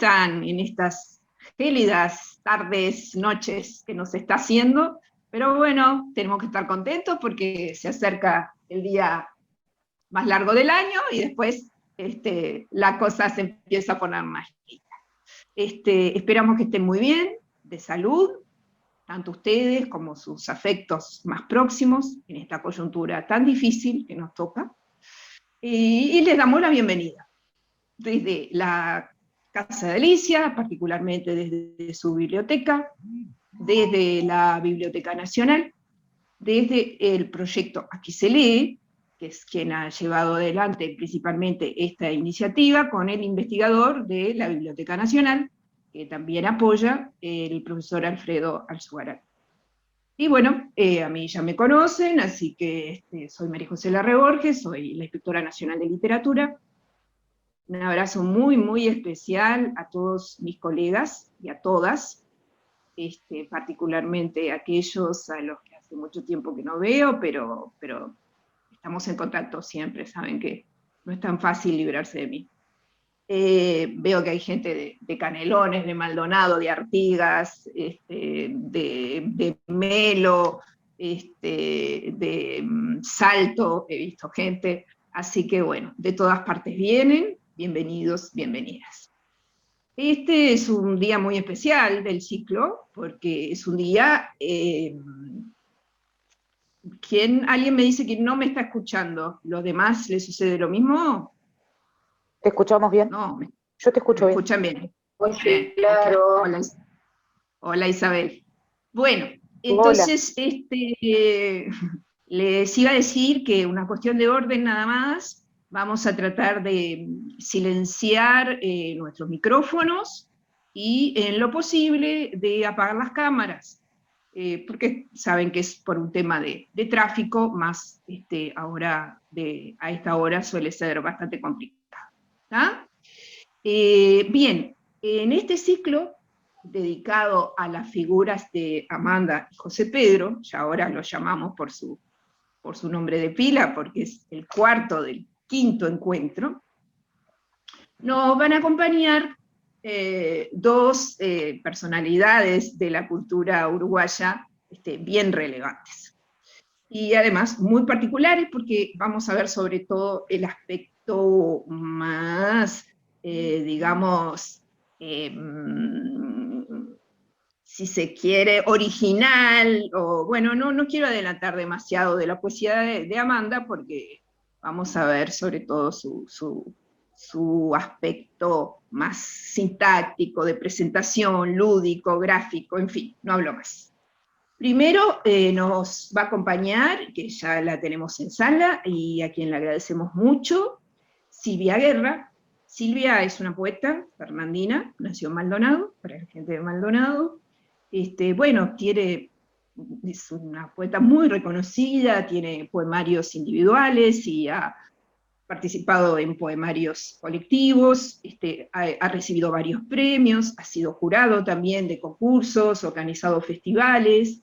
tocan en estas gélidas tardes, noches que nos está haciendo, pero bueno, tenemos que estar contentos porque se acerca el día más largo del año y después la cosa se empieza a poner más linda. Esperamos que estén muy bien, de salud, tanto ustedes como sus afectos más próximos, en esta coyuntura tan difícil que nos toca, y les damos la bienvenida desde la Casa de Alicia, particularmente desde su biblioteca, desde la Biblioteca Nacional, desde el proyecto Aquí se lee, que es quien ha llevado adelante principalmente esta iniciativa, con el investigador de la Biblioteca Nacional, que también apoya el profesor Alfredo Alzugaray. Y bueno, a mí ya me conocen, así que soy María José Larre Borges, soy la Inspectora Nacional de Literatura. Un abrazo muy, muy especial a todos mis colegas y a todas, particularmente a aquellos a los que hace mucho tiempo que no veo, pero estamos en contacto siempre, saben que no es tan fácil librarse de mí. Veo que hay gente de Canelones, de Maldonado, de Artigas, de Melo, de Salto, he visto gente, así que bueno, de todas partes vienen, bienvenidos, bienvenidas. Este es un día muy especial del ciclo, porque es un día... ¿Alguien me dice que no me está escuchando? ¿Los demás les sucede lo mismo? ¿Te escuchamos bien? No, yo te escucho me bien. escuchan bien. Sí, claro. Hola Isabel. Bueno, entonces les iba a decir que una cuestión de orden nada más. Vamos a tratar de silenciar nuestros micrófonos y en lo posible de apagar las cámaras. Porque saben que es por un tema de tráfico, más ahora a esta hora suele ser bastante complicado. ¿Tá? Bien, en este ciclo dedicado a las figuras de Amanda y José Pedro, ya ahora lo llamamos por su nombre de pila, porque es el cuarto del quinto encuentro, nos van a acompañar dos personalidades de la cultura uruguaya bien relevantes. Y además muy particulares porque vamos a ver sobre todo el aspecto más, digamos, si se quiere, original, o bueno, no quiero adelantar demasiado de la poesía de Amanda porque vamos a ver sobre todo su aspecto más sintáctico, de presentación, lúdico, gráfico, en fin, no hablo más. Primero nos va a acompañar, que ya la tenemos en sala, y a quien le agradecemos mucho, Silvia Guerra. Silvia es una poeta fernandina, nació en Maldonado, para la gente de Maldonado. Bueno, es una poeta muy reconocida, tiene poemarios individuales y ha participado en poemarios colectivos, ha recibido varios premios, ha sido jurado también de concursos, organizado festivales,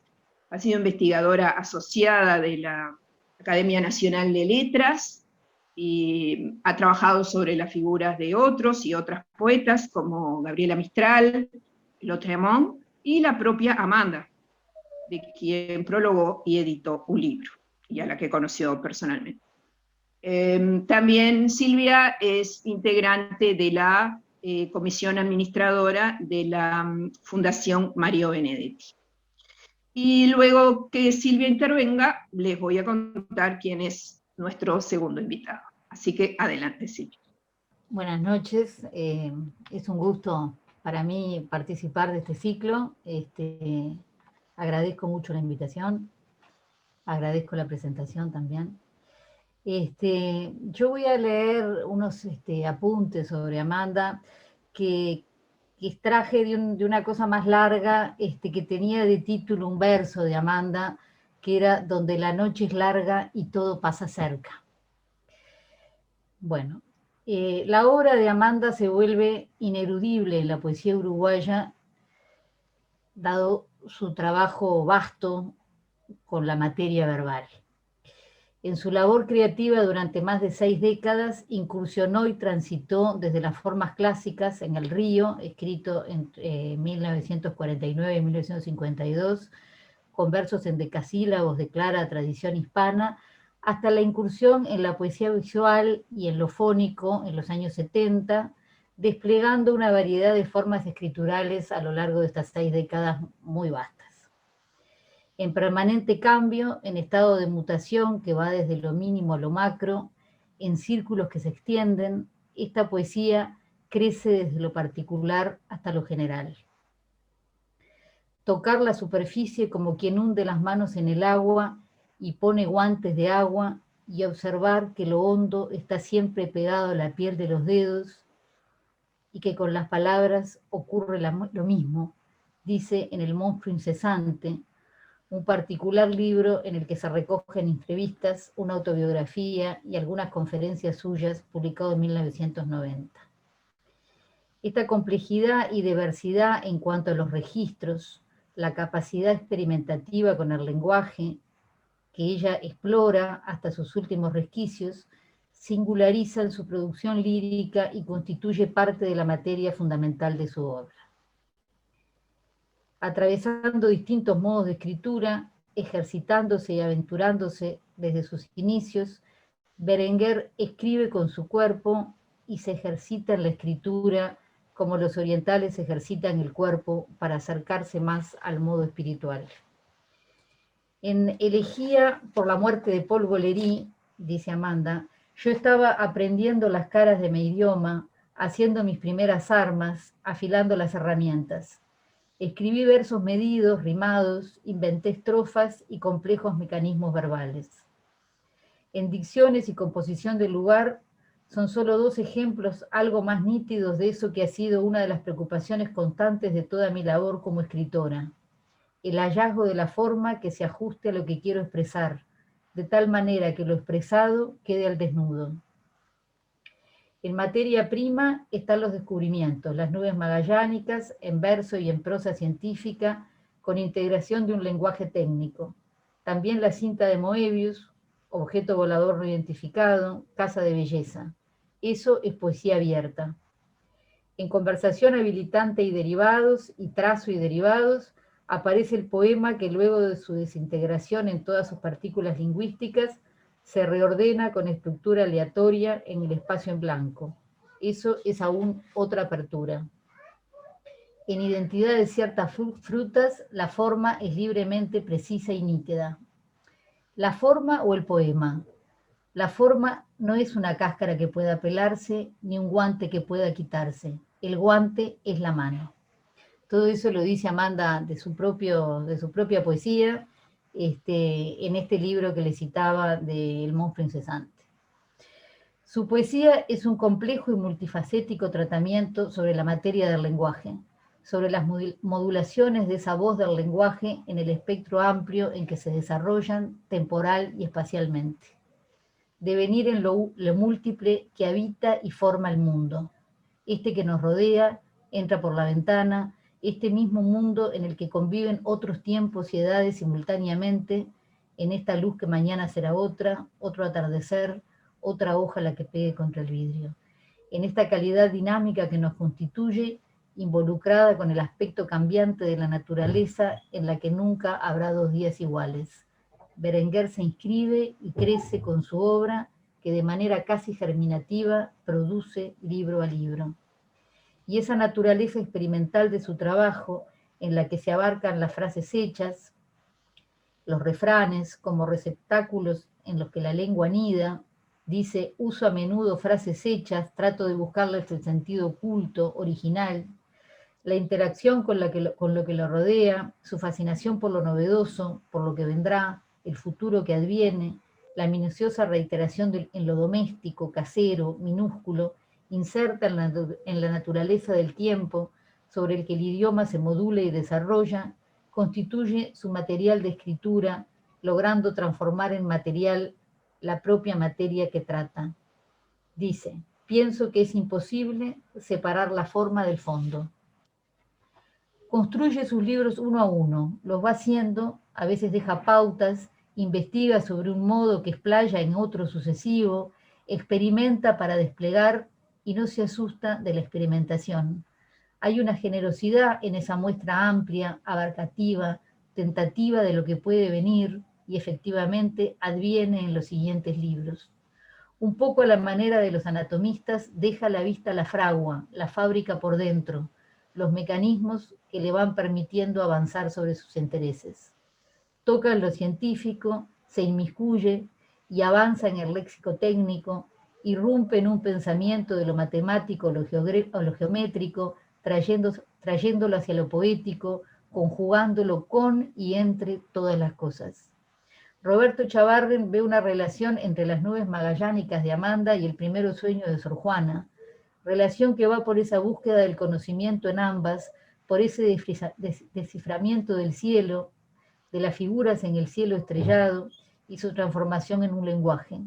ha sido investigadora asociada de la Academia Nacional de Letras, y ha trabajado sobre las figuras de otros y otras poetas como Gabriela Mistral, Lautréamont y la propia Amanda, de quien prologó y editó un libro, y a la que conoció personalmente. También Silvia es integrante de la comisión administradora de la Fundación Mario Benedetti. Y luego que Silvia intervenga, les voy a contar quién es nuestro segundo invitado. Así que adelante, Silvia. Buenas noches, es un gusto para mí participar de este ciclo. Agradezco mucho la invitación, agradezco la presentación también. Yo voy a leer unos apuntes sobre Amanda que extraje de una cosa más larga que tenía de título un verso de Amanda, que era Donde la noche es larga y todo pasa cerca. Bueno, la obra de Amanda se vuelve ineludible en la poesía uruguaya, dado su trabajo vasto con la materia verbal. En su labor creativa durante más de 6 décadas, incursionó y transitó desde las formas clásicas en El Río, escrito entre 1949 y 1952, con versos en decasílabos de clara tradición hispana, hasta la incursión en la poesía visual y en lo fónico en los años 70, desplegando una variedad de formas escriturales a lo largo de estas 6 décadas muy vastas. En permanente cambio, en estado de mutación que va desde lo mínimo a lo macro, en círculos que se extienden, esta poesía crece desde lo particular hasta lo general. Tocar la superficie como quien hunde las manos en el agua y pone guantes de agua, y observar que lo hondo está siempre pegado a la piel de los dedos y que con las palabras ocurre lo mismo, dice en El monstruo incesante, un particular libro en el que se recogen entrevistas, una autobiografía y algunas conferencias suyas, publicado en 1990. Esta complejidad y diversidad en cuanto a los registros, la capacidad experimentativa con el lenguaje, que ella explora hasta sus últimos resquicios, singularizan su producción lírica y constituye parte de la materia fundamental de su obra. Atravesando distintos modos de escritura, ejercitándose y aventurándose desde sus inicios, Berenguer escribe con su cuerpo y se ejercita en la escritura como los orientales ejercitan el cuerpo para acercarse más al modo espiritual. En Elegía por la muerte de Paul Valéry, dice Amanda, yo estaba aprendiendo las caras de mi idioma, haciendo mis primeras armas, afilando las herramientas. Escribí versos medidos, rimados, inventé estrofas y complejos mecanismos verbales. En dicciones y composición del lugar son solo 2 ejemplos algo más nítidos de eso que ha sido una de las preocupaciones constantes de toda mi labor como escritora, el hallazgo de la forma que se ajuste a lo que quiero expresar, de tal manera que lo expresado quede al desnudo. En materia prima están los descubrimientos, las nubes magallánicas, en verso y en prosa científica, con integración de un lenguaje técnico. También la cinta de Moebius, objeto volador no identificado, casa de belleza. Eso es poesía abierta. En conversación habilitante y derivados, y trazo y derivados, aparece el poema que luego de su desintegración en todas sus partículas lingüísticas, se reordena con estructura aleatoria en el espacio en blanco. Eso es aún otra apertura. En identidad de ciertas frutas, la forma es libremente precisa y nítida. La forma o el poema. La forma no es una cáscara que pueda pelarse, ni un guante que pueda quitarse. El guante es la mano. Todo eso lo dice Amanda de su propia poesía, en este libro que le citaba de El monstruo incesante. Su poesía es un complejo y multifacético tratamiento sobre la materia del lenguaje, sobre las modulaciones de esa voz del lenguaje en el espectro amplio en que se desarrollan temporal y espacialmente. Devenir en lo múltiple que habita y forma el mundo. Este que nos rodea, entra por la ventana, este mismo mundo en el que conviven otros tiempos y edades simultáneamente, en esta luz que mañana será otra, otro atardecer, otra hoja la que pegue contra el vidrio. En esta calidad dinámica que nos constituye, involucrada con el aspecto cambiante de la naturaleza en la que nunca habrá 2 días iguales. Berenguer se inscribe y crece con su obra, que de manera casi germinativa produce libro a libro. Y esa naturaleza experimental de su trabajo, en la que se abarcan las frases hechas, los refranes como receptáculos en los que la lengua anida, dice, uso a menudo frases hechas, trato de buscarles el sentido oculto, original, la interacción con lo que lo rodea, su fascinación por lo novedoso, por lo que vendrá, el futuro que adviene, la minuciosa reiteración en lo doméstico, casero, minúsculo, inserta en la naturaleza del tiempo, sobre el que el idioma se modula y desarrolla, constituye su material de escritura, logrando transformar en material la propia materia que trata. Dice, pienso que es imposible separar la forma del fondo. Construye sus libros uno a uno, los va haciendo, a veces deja pautas investiga sobre un modo que explaya en otro sucesivo, experimenta para desplegar y no se asusta de la experimentación. Hay una generosidad en esa muestra amplia, abarcativa, tentativa de lo que puede venir y efectivamente adviene en los siguientes libros. Un poco a la manera de los anatomistas, deja a la vista la fragua, la fábrica por dentro, los mecanismos que le van permitiendo avanzar sobre sus intereses. Toca en lo científico, se inmiscuye y avanza en el léxico técnico, irrumpe en un pensamiento de lo matemático o lo geométrico, trayéndolo hacia lo poético, conjugándolo con y entre todas las cosas. Roberto Chavarren ve una relación entre las nubes magallánicas de Amanda y el primero sueño de Sor Juana, relación que va por esa búsqueda del conocimiento en ambas, por ese desciframiento del cielo, de las figuras en el cielo estrellado y su transformación en un lenguaje.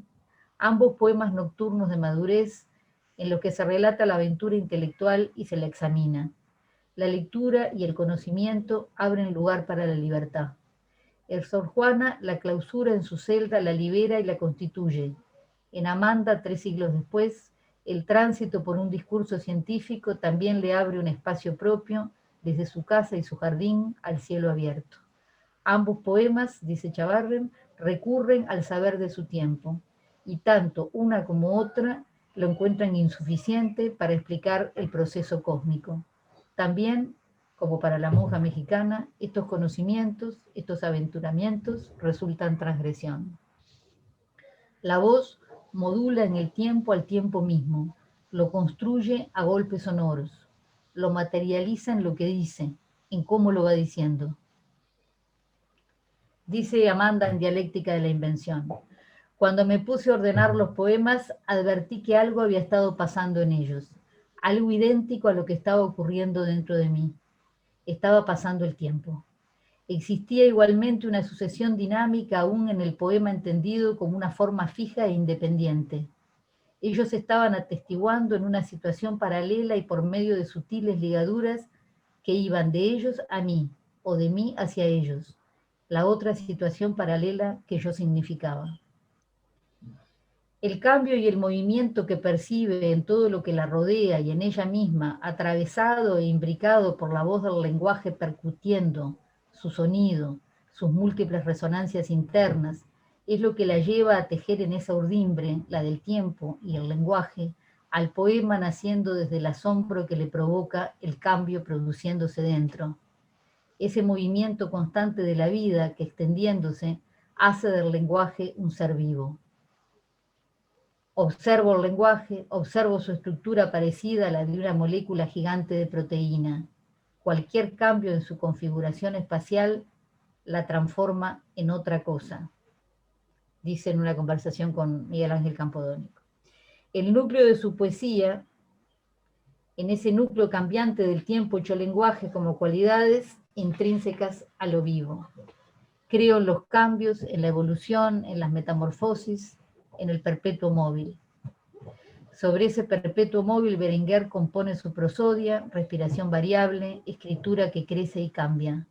Ambos poemas nocturnos de madurez, en los que se relata la aventura intelectual y se la examina. La lectura y el conocimiento abren lugar para la libertad. En Sor Juana, la clausura en su celda la libera y la constituye. En Amanda, 3 siglos después, el tránsito por un discurso científico también le abre un espacio propio, desde su casa y su jardín, al cielo abierto. Ambos poemas, dice Chavarren, recurren al saber de su tiempo, y tanto una como otra lo encuentran insuficiente para explicar el proceso cósmico. También, como para la monja mexicana, estos conocimientos, estos aventuramientos resultan transgresión. La voz modula en el tiempo al tiempo mismo, lo construye a golpes sonoros, lo materializa en lo que dice, en cómo lo va diciendo. Dice Amanda en Dialéctica de la Invención: cuando me puse a ordenar los poemas, advertí que algo había estado pasando en ellos, algo idéntico a lo que estaba ocurriendo dentro de mí. Estaba pasando el tiempo. Existía igualmente una sucesión dinámica aún en el poema entendido como una forma fija e independiente. Ellos estaban atestiguando en una situación paralela y por medio de sutiles ligaduras que iban de ellos a mí o de mí hacia ellos, la otra situación paralela que yo significaba. El cambio y el movimiento que percibe en todo lo que la rodea y en ella misma, atravesado e imbricado por la voz del lenguaje percutiendo su sonido, sus múltiples resonancias internas, es lo que la lleva a tejer en esa urdimbre, la del tiempo y el lenguaje, al poema naciendo desde el asombro que le provoca el cambio produciéndose dentro. Ese movimiento constante de la vida que, extendiéndose, hace del lenguaje un ser vivo. Observo el lenguaje, observo su estructura parecida a la de una molécula gigante de proteína. Cualquier cambio en su configuración espacial la transforma en otra cosa, dice en una conversación con Miguel Ángel Campodónico. El núcleo de su poesía, en ese núcleo cambiante del tiempo hecho lenguaje como cualidades intrínsecas a lo vivo. Creo en los cambios, en la evolución, en las metamorfosis, en el perpetuo móvil. Sobre ese perpetuo móvil, Berenguer compone su prosodia, respiración variable, escritura que crece y cambia.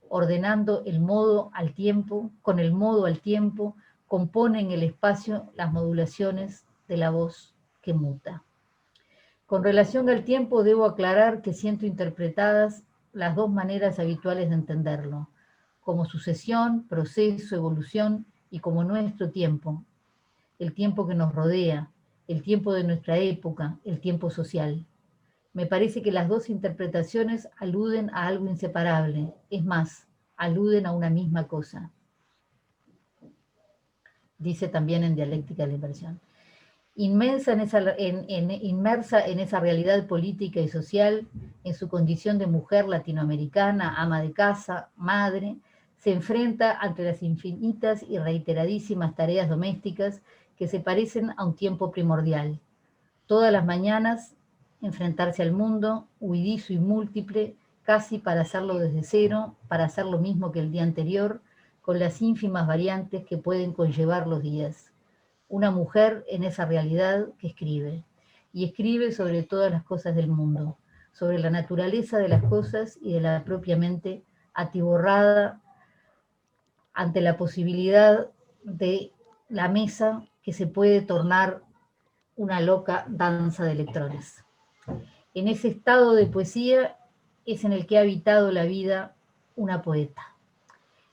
Ordenando el modo al tiempo, con el modo al tiempo, compone en el espacio las modulaciones de la voz que muta. Con relación al tiempo, debo aclarar que siento interpretadas las dos maneras habituales de entenderlo, como sucesión, proceso, evolución, y como nuestro tiempo, el tiempo que nos rodea, el tiempo de nuestra época, el tiempo social. Me parece que las dos interpretaciones aluden a algo inseparable, es más, aluden a una misma cosa. Dice también en Dialéctica de la Inversión. Inmersa en esa realidad política y social, en su condición de mujer latinoamericana, ama de casa, madre, se enfrenta ante las infinitas y reiteradísimas tareas domésticas que se parecen a un tiempo primordial. Todas las mañanas, enfrentarse al mundo, huidizo y múltiple, casi para hacerlo desde cero, para hacer lo mismo que el día anterior, con las ínfimas variantes que pueden conllevar los días. Una mujer en esa realidad que escribe, y escribe sobre todas las cosas del mundo, sobre la naturaleza de las cosas y de la propia mente atiborrada ante la posibilidad de la mesa que se puede tornar una loca danza de electrones. En ese estado de poesía es en el que ha habitado la vida una poeta.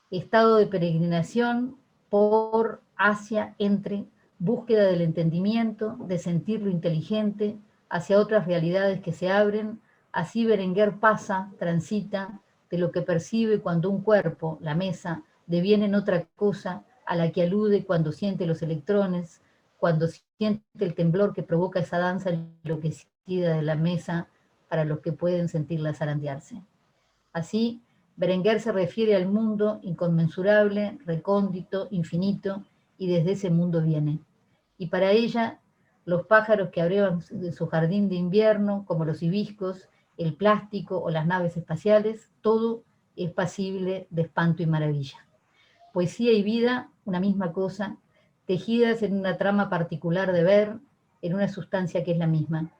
Estado de peregrinación por, hacia, entre, búsqueda del entendimiento, de sentir lo inteligente, hacia otras realidades que se abren. Así Berenguer pasa, transita, de lo que percibe cuando un cuerpo, la mesa, deviene en otra cosa a la que alude cuando siente los electrones, cuando siente el temblor que provoca esa danza enloquecida de la mesa para los que pueden sentirla zarandearse. Así, Berenguer se refiere al mundo inconmensurable, recóndito, infinito, y desde ese mundo viene. Y para ella, los pájaros que abrevan de su jardín de invierno, como los hibiscos, el plástico o las naves espaciales, todo es pasible de espanto y maravilla. Poesía y vida, una misma cosa, tejidas en una trama particular de ver, en una sustancia que es la misma.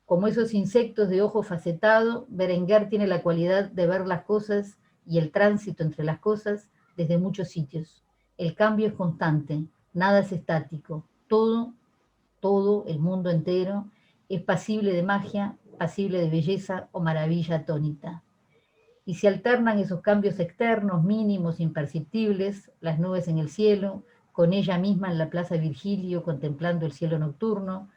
Como esos insectos de ojo facetado, Berenguer tiene la cualidad de ver las cosas y el tránsito entre las cosas desde muchos sitios. El cambio es constante, nada es estático, todo, el mundo entero, es pasible de magia, pasible de belleza o maravilla atónita. Y se alternan esos cambios externos, mínimos, imperceptibles, las nubes en el cielo, con ella misma en la Plaza Virgilio contemplando el cielo nocturno,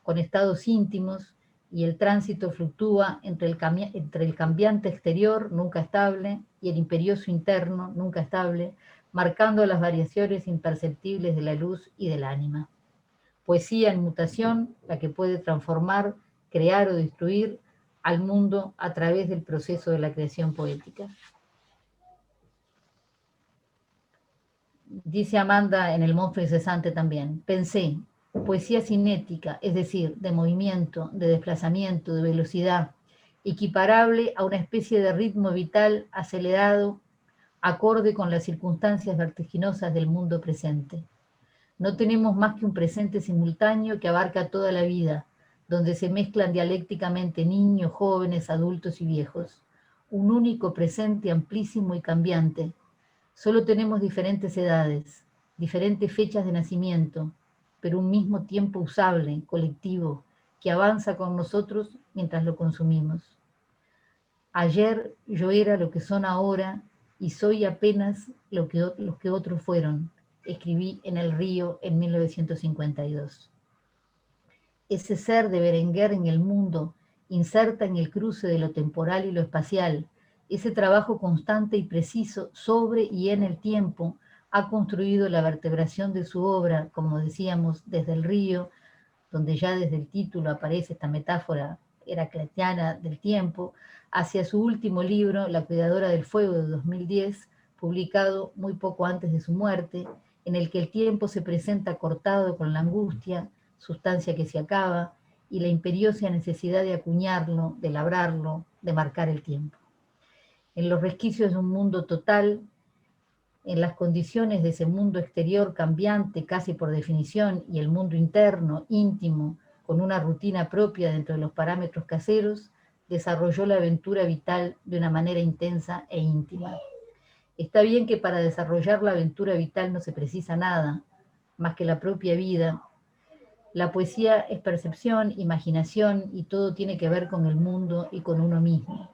con estados íntimos, y el tránsito fluctúa entre el cambiante exterior, nunca estable, y el imperioso interno, nunca estable, marcando las variaciones imperceptibles de la luz y del ánima. Poesía en mutación, la que puede transformar, crear o destruir al mundo a través del proceso de la creación poética. Dice Amanda en El monstruo incesante también, pensé, poesía cinética, es decir, de movimiento, de desplazamiento, de velocidad, equiparable a una especie de ritmo vital acelerado, acorde con las circunstancias vertiginosas del mundo presente. No tenemos más que un presente simultáneo que abarca toda la vida, donde se mezclan dialécticamente niños, jóvenes, adultos y viejos. Un único presente amplísimo y cambiante. Solo tenemos diferentes edades, diferentes fechas de nacimiento, pero un mismo tiempo usable, colectivo, que avanza con nosotros mientras lo consumimos. Ayer yo era lo que son ahora y soy apenas los que otros fueron. Escribí en El Río en 1952. Ese ser de Berenguer en el mundo inserta en el cruce de lo temporal y lo espacial. Ese trabajo constante y preciso sobre y en el tiempo ha construido la vertebración de su obra, como decíamos, desde El Río, donde ya desde el título aparece esta metáfora heracletiana del tiempo, hacia su último libro, La cuidadora del fuego, de 2010, publicado muy poco antes de su muerte, en el que el tiempo se presenta cortado con la angustia, sustancia que se acaba, y la imperiosa necesidad de acuñarlo, de labrarlo, de marcar el tiempo. En los resquicios de un mundo total, en las condiciones de ese mundo exterior cambiante casi por definición, y el mundo interno, íntimo, con una rutina propia dentro de los parámetros caseros, desarrolló la aventura vital de una manera intensa e íntima. Está bien que para desarrollar la aventura vital no se precisa nada, más que la propia vida. La poesía es percepción, imaginación, y todo tiene que ver con el mundo y con uno mismo.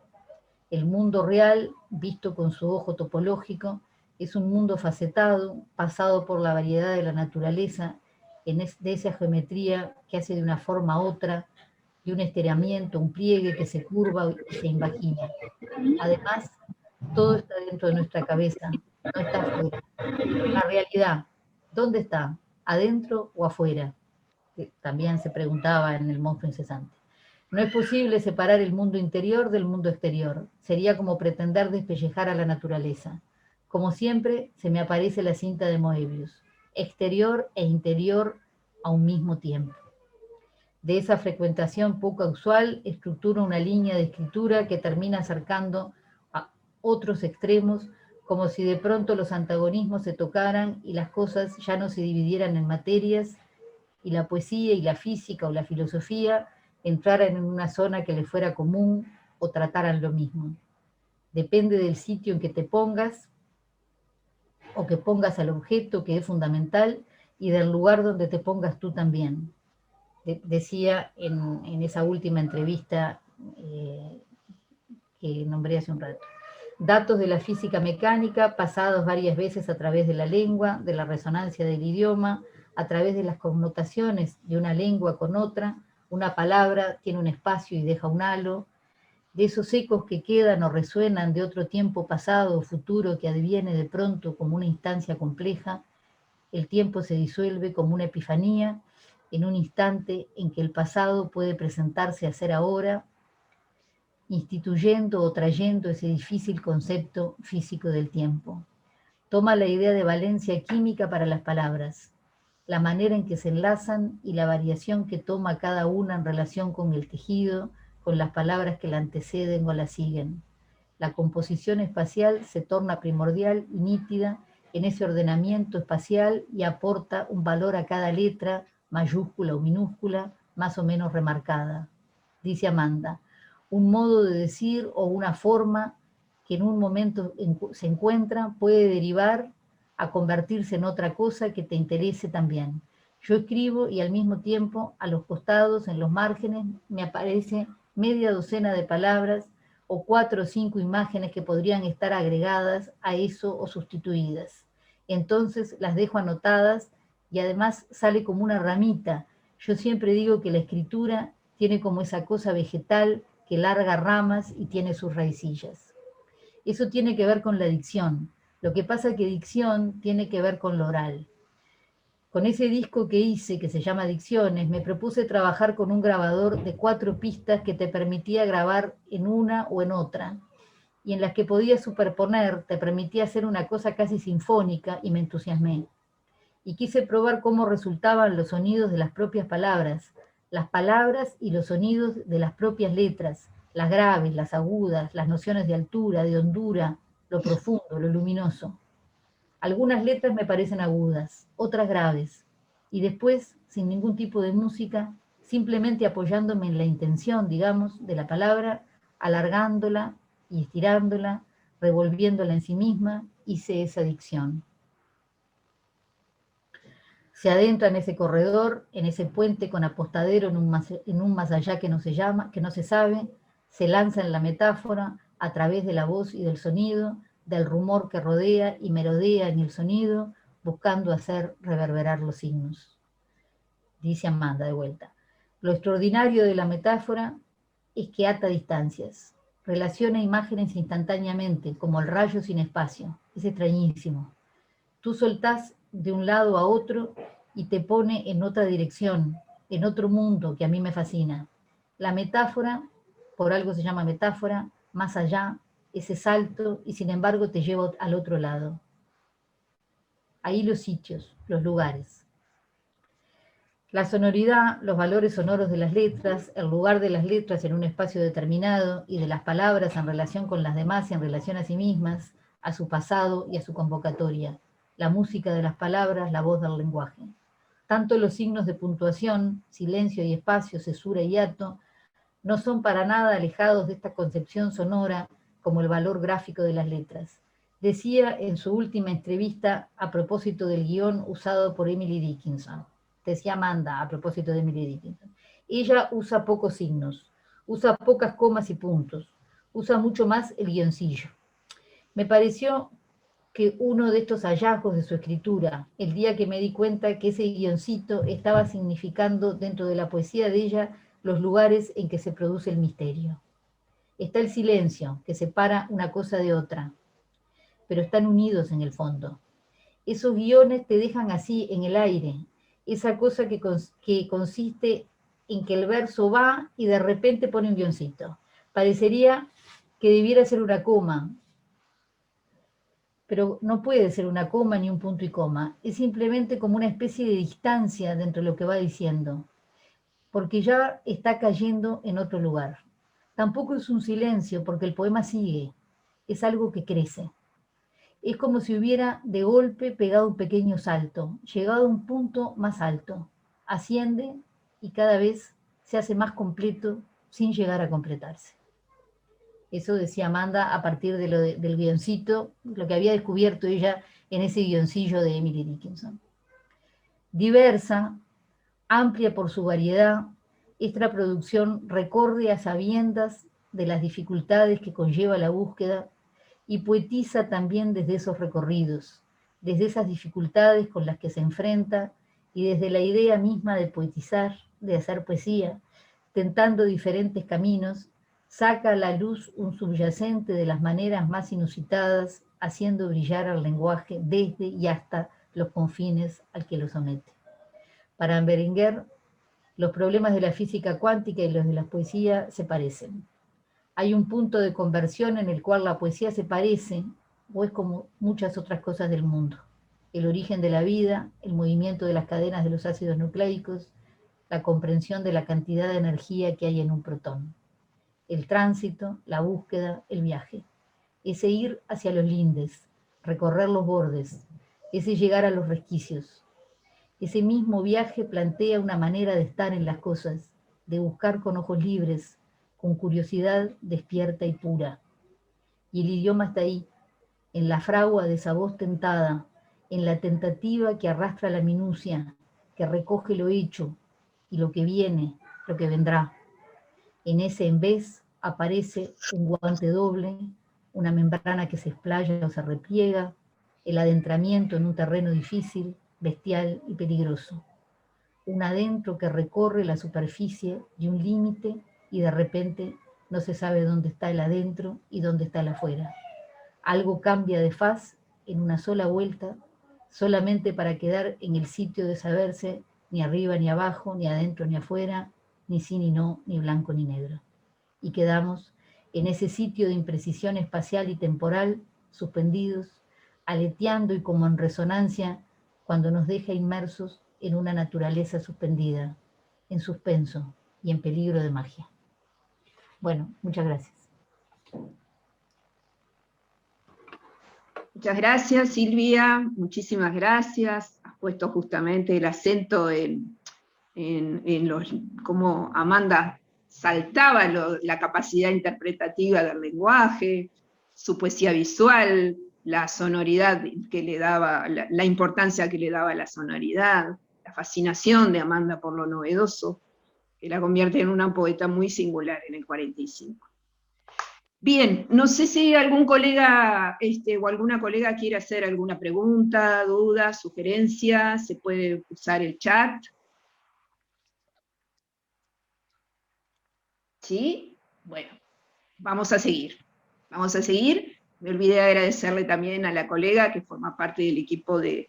El mundo real, visto con su ojo topológico, es un mundo facetado, pasado por la variedad de la naturaleza, de esa geometría que hace de una forma a otra, de un estiramiento, un pliegue que se curva y se invagina. Además, todo está dentro de nuestra cabeza, no está afuera. La realidad, ¿dónde está? ¿Adentro o afuera? Que también se preguntaba en El monstruo incesante. No es posible separar el mundo interior del mundo exterior. Sería como pretender despellejar a la naturaleza. Como siempre, se me aparece la cinta de Moebius, exterior e interior a un mismo tiempo. De esa frecuentación poco usual, estructura una línea de escritura que termina acercando a otros extremos, como si de pronto los antagonismos se tocaran y las cosas ya no se dividieran en materias, y la poesía y la física o la filosofía entraran en una zona que les fuera común o trataran lo mismo. Depende del sitio en que te pongas o que pongas al objeto, que es fundamental, y del lugar donde te pongas tú también. Decía en esa última entrevista que nombré hace un rato. Datos de la física mecánica pasados varias veces a través de la lengua, de la resonancia del idioma, a través de las connotaciones de una lengua con otra. Una palabra tiene un espacio y deja un halo. De esos ecos que quedan o resuenan de otro tiempo pasado o futuro que adviene de pronto como una instancia compleja, el tiempo se disuelve como una epifanía en un instante en que el pasado puede presentarse a ser ahora, instituyendo o trayendo ese difícil concepto físico del tiempo. Toma la idea de valencia química para las palabras, la manera en que se enlazan y la variación que toma cada una en relación con el tejido, con las palabras que la anteceden o la siguen. La composición espacial se torna primordial y nítida en ese ordenamiento espacial y aporta un valor a cada letra, mayúscula o minúscula, más o menos remarcada. Dice Amanda, un modo de decir o una forma que en un momento se encuentra puede derivar a convertirse en otra cosa que te interese también. Yo escribo y al mismo tiempo a los costados, en los márgenes, me aparece media docena de palabras o 4 o 5 imágenes que podrían estar agregadas a eso o sustituidas. Entonces las dejo anotadas y además sale como una ramita. Yo siempre digo que la escritura tiene como esa cosa vegetal que larga ramas y tiene sus raicillas. Eso tiene que ver con la dicción. Lo que pasa es que dicción tiene que ver con lo oral. Con ese disco que hice, que se llama Dicciones, me propuse trabajar con un grabador de 4 pistas que te permitía grabar en una o en otra, y en las que podías superponer, te permitía hacer una cosa casi sinfónica, y me entusiasmé. Y quise probar cómo resultaban los sonidos de las propias palabras, las palabras y los sonidos de las propias letras, las graves, las agudas, las nociones de altura, de hondura, lo profundo, lo luminoso. Algunas letras me parecen agudas, otras graves, y después, sin ningún tipo de música, simplemente apoyándome en la intención, digamos, de la palabra, alargándola y estirándola, revolviéndola en sí misma, hice esa dicción. Se adentra en ese corredor, en ese puente con apostadero en un más allá que no se llama, que no se sabe, se lanza en la metáfora a través de la voz y del sonido, del rumor que rodea y merodea en el sonido, buscando hacer reverberar los signos. Dice Amanda de vuelta. Lo extraordinario de la metáfora es que ata distancias, relaciona imágenes instantáneamente, como el rayo sin espacio. Es extrañísimo. Tú soltás de un lado a otro y te pone en otra dirección, en otro mundo que a mí me fascina. La metáfora, por algo se llama metáfora, más allá, ese salto, y sin embargo te lleva al otro lado. Ahí los sitios, los lugares. La sonoridad, los valores sonoros de las letras, el lugar de las letras en un espacio determinado y de las palabras en relación con las demás y en relación a sí mismas, a su pasado y a su convocatoria. La música de las palabras, la voz del lenguaje. Tanto los signos de puntuación, silencio y espacio, cesura y hiato, no son para nada alejados de esta concepción sonora como el valor gráfico de las letras. Decía en su última entrevista a propósito del guión usado por Emily Dickinson. Decía Amanda a propósito de Emily Dickinson. Ella usa pocos signos, usa pocas comas y puntos, usa mucho más el guioncillo. Me pareció que uno de estos hallazgos de su escritura, el día que me di cuenta que ese guioncito estaba significando dentro de la poesía de ella los lugares en que se produce el misterio. Está el silencio, que separa una cosa de otra, pero están unidos en el fondo. Esos guiones te dejan así en el aire, esa cosa que consiste en que el verso va y de repente pone un guioncito. Parecería que debiera ser una coma, pero no puede ser una coma ni un punto y coma, es simplemente como una especie de distancia dentro de lo que va diciendo, porque ya está cayendo en otro lugar. Tampoco es un silencio, porque el poema sigue, es algo que crece. Es como si hubiera de golpe pegado un pequeño salto, llegado a un punto más alto, asciende y cada vez se hace más completo sin llegar a completarse. Eso decía Amanda a partir de del guioncito, lo que había descubierto ella en ese guioncillo de Emily Dickinson. Diversa, amplia por su variedad, esta producción recorre a sabiendas de las dificultades que conlleva la búsqueda y poetiza también desde esos recorridos, desde esas dificultades con las que se enfrenta y desde la idea misma de poetizar, de hacer poesía, tentando diferentes caminos, saca a la luz un subyacente de las maneras más inusitadas, haciendo brillar al lenguaje desde y hasta los confines al que lo somete. Para Beringer, los problemas de la física cuántica y los de la poesía se parecen. Hay un punto de conversión en el cual la poesía se parece, o es como muchas otras cosas del mundo. El origen de la vida, el movimiento de las cadenas de los ácidos nucleicos, la comprensión de la cantidad de energía que hay en un protón. El tránsito, la búsqueda, el viaje. Ese ir hacia los lindes, recorrer los bordes, ese llegar a los resquicios. Ese mismo viaje plantea una manera de estar en las cosas, de buscar con ojos libres, con curiosidad despierta y pura. Y el idioma está ahí, en la fragua de esa voz tentada, en la tentativa que arrastra la minucia, que recoge lo hecho y lo que viene, lo que vendrá. En ese en vez aparece un guante doble, una membrana que se explaya o se repliega, el adentramiento en un terreno difícil, bestial y peligroso. Un adentro que recorre la superficie de un límite y de repente no se sabe dónde está el adentro y dónde está el afuera. Algo cambia de faz en una sola vuelta, solamente para quedar en el sitio de saberse ni arriba ni abajo, ni adentro ni afuera, ni sí ni no, ni blanco ni negro. Y quedamos en ese sitio de imprecisión espacial y temporal, suspendidos, aleteando y como en resonancia, cuando nos deja inmersos en una naturaleza suspendida, en suspenso y en peligro de magia. Bueno, muchas gracias. Muchas gracias, Silvia, muchísimas gracias. Has puesto justamente el acento en cómo Amanda saltaba la capacidad interpretativa del lenguaje, su poesía visual, la sonoridad que le daba, la importancia que le daba a la sonoridad, la fascinación de Amanda por lo novedoso, que la convierte en una poeta muy singular en el 45. Bien, no sé si algún colega o alguna colega quiere hacer alguna pregunta, duda, sugerencia, se puede usar el chat. ¿Sí? Bueno, vamos a seguir. Vamos a seguir. Me olvidé de agradecerle también a la colega que forma parte del equipo de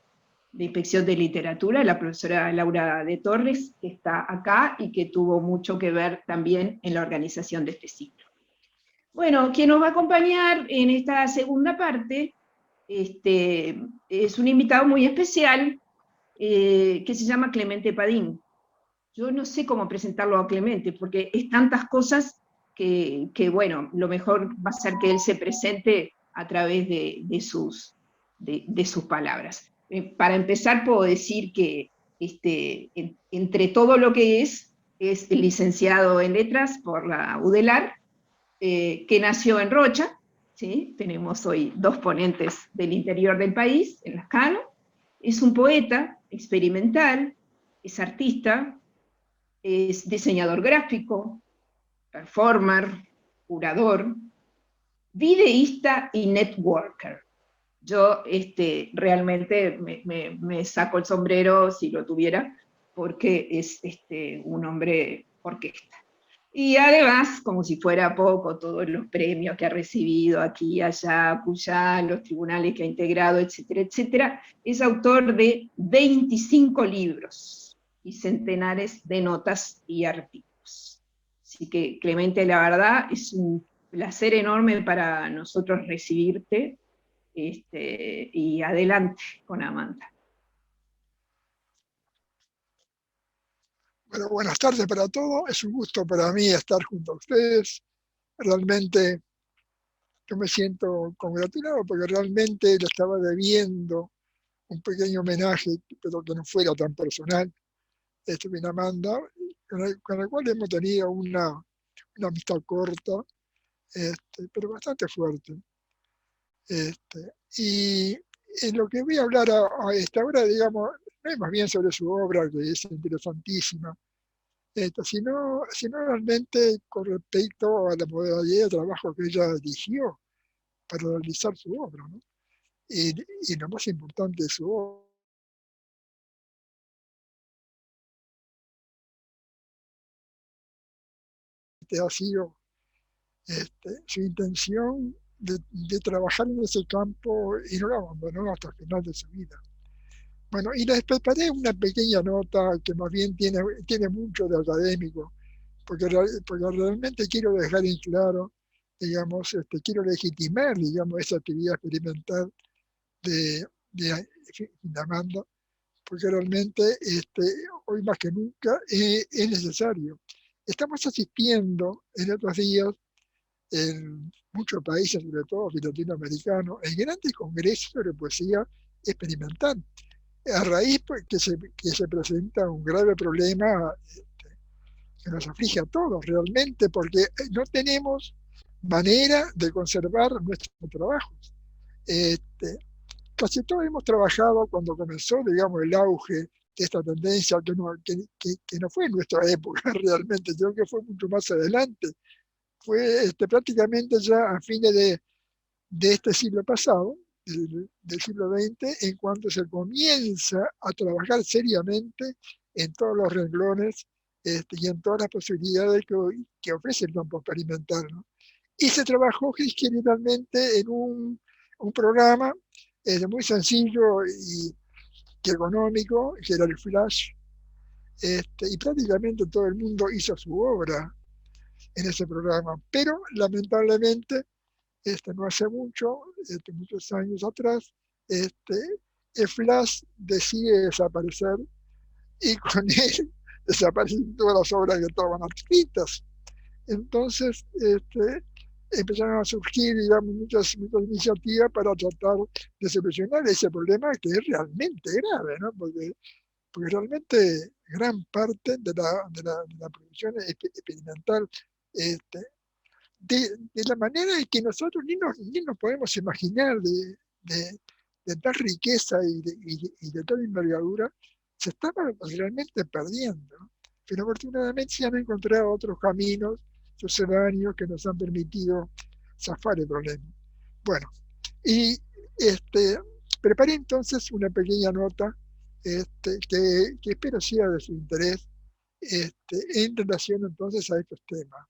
Inspección de Literatura, la profesora Laura de Torres, que está acá y que tuvo mucho que ver también en la organización de este ciclo. Bueno, quien nos va a acompañar en esta segunda parte es un invitado muy especial que se llama Clemente Padín. Yo no sé cómo presentarlo a Clemente, porque es tantas cosas que bueno, lo mejor va a ser que él se presente a través de sus palabras. Para empezar, puedo decir que entre todo lo que es licenciado en Letras por la UDELAR, que nació en Rocha, ¿sí? Tenemos hoy 2 ponentes del interior del país, en Lascano. Es un poeta experimental, es artista, es diseñador gráfico, performer, curador, videísta y networker. Yo realmente me saco el sombrero si lo tuviera, porque es un hombre orquesta. Y además, como si fuera poco, todos los premios que ha recibido aquí, allá, acullá, los tribunales que ha integrado, etcétera, etcétera, es autor de 25 libros y centenares de notas y artículos. Así que, Clemente, la verdad, es un placer enorme para nosotros recibirte, y adelante con Amanda. Bueno, buenas tardes para todos. Es un gusto para mí estar junto a ustedes. Realmente yo me siento congratulado porque realmente le estaba debiendo un pequeño homenaje, pero que no fuera tan personal, bien Amanda, con la cual hemos tenido una amistad corta, pero bastante fuerte. Y en lo que voy a hablar a esta hora, digamos, no es más bien sobre su obra, que es interesantísima, sino realmente con respecto a la modalidad de trabajo que ella eligió para realizar su obra, ¿no? Y lo más importante de su obra ha sido su intención de trabajar en ese campo y no lo abandonó hasta el final de su vida. Bueno, y les preparé una pequeña nota que más bien tiene mucho de académico, porque realmente quiero dejar en claro, digamos, quiero legitimar, digamos, esa actividad experimental de Amanda, porque realmente hoy más que nunca es necesario. Estamos asistiendo en estos días en muchos países, sobre todo latinoamericanos, en grandes congresos de poesía experimental, a raíz que se presenta un grave problema que nos aflige a todos realmente, porque no tenemos manera de conservar nuestros trabajos. Casi todos hemos trabajado cuando comenzó, digamos, el auge de esta tendencia que no fue en nuestra época realmente, creo que fue mucho más adelante. Fue prácticamente ya a fines de este siglo pasado, del siglo XX, en cuanto se comienza a trabajar seriamente en todos los renglones y en todas las posibilidades que ofrece el campo experimental, ¿no? Y se trabajó generalmente en un programa muy sencillo y económico, que era el Flash, y prácticamente todo el mundo hizo su obra en ese programa, pero lamentablemente no hace muchos años atrás, el Flash decide desaparecer y con él desaparecen todas las obras que estaban escritas. Entonces empezaron a surgir, digamos, muchas iniciativas para tratar de solucionar ese problema, que es realmente grave, ¿no? Porque realmente gran parte de la producción experimental de la manera en que nosotros ni nos podemos imaginar de tal riqueza y de tal envergadura, se estaba realmente perdiendo, ¿no? Pero afortunadamente se han encontrado otros caminos sucedáneos que nos han permitido zafar el problema. Bueno, y preparé entonces una pequeña nota que espero sea de su interés en relación entonces a estos temas.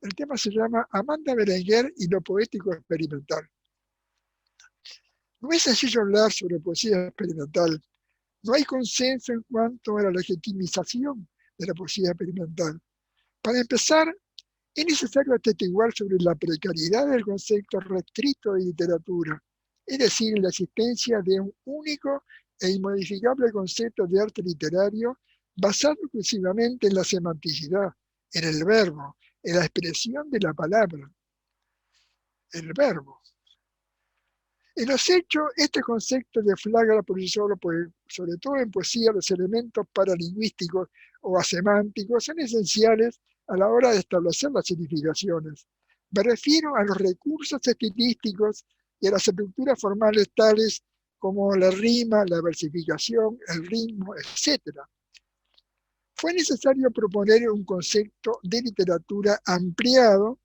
El tema se llama Amanda Berenguer y lo poético experimental. No es sencillo hablar sobre poesía experimental. No hay consenso en cuanto a la legitimización de la poesía experimental. Para empezar, es necesario atestiguar sobre la precariedad del concepto restricto de literatura, es decir, la existencia de un único e inmodificable concepto de arte literario basado exclusivamente en la semanticidad, en el verbo, en la expresión de la palabra, el verbo. En los hechos, este concepto deflagra por sí solo, sobre todo en poesía, los elementos paralingüísticos o asemánticos son esenciales a la hora de establecer las significaciones. Me refiero a los recursos estilísticos y a las estructuras formales tales como la rima, la versificación, el ritmo, etc. Fue necesario proponer un concepto de literatura ampliado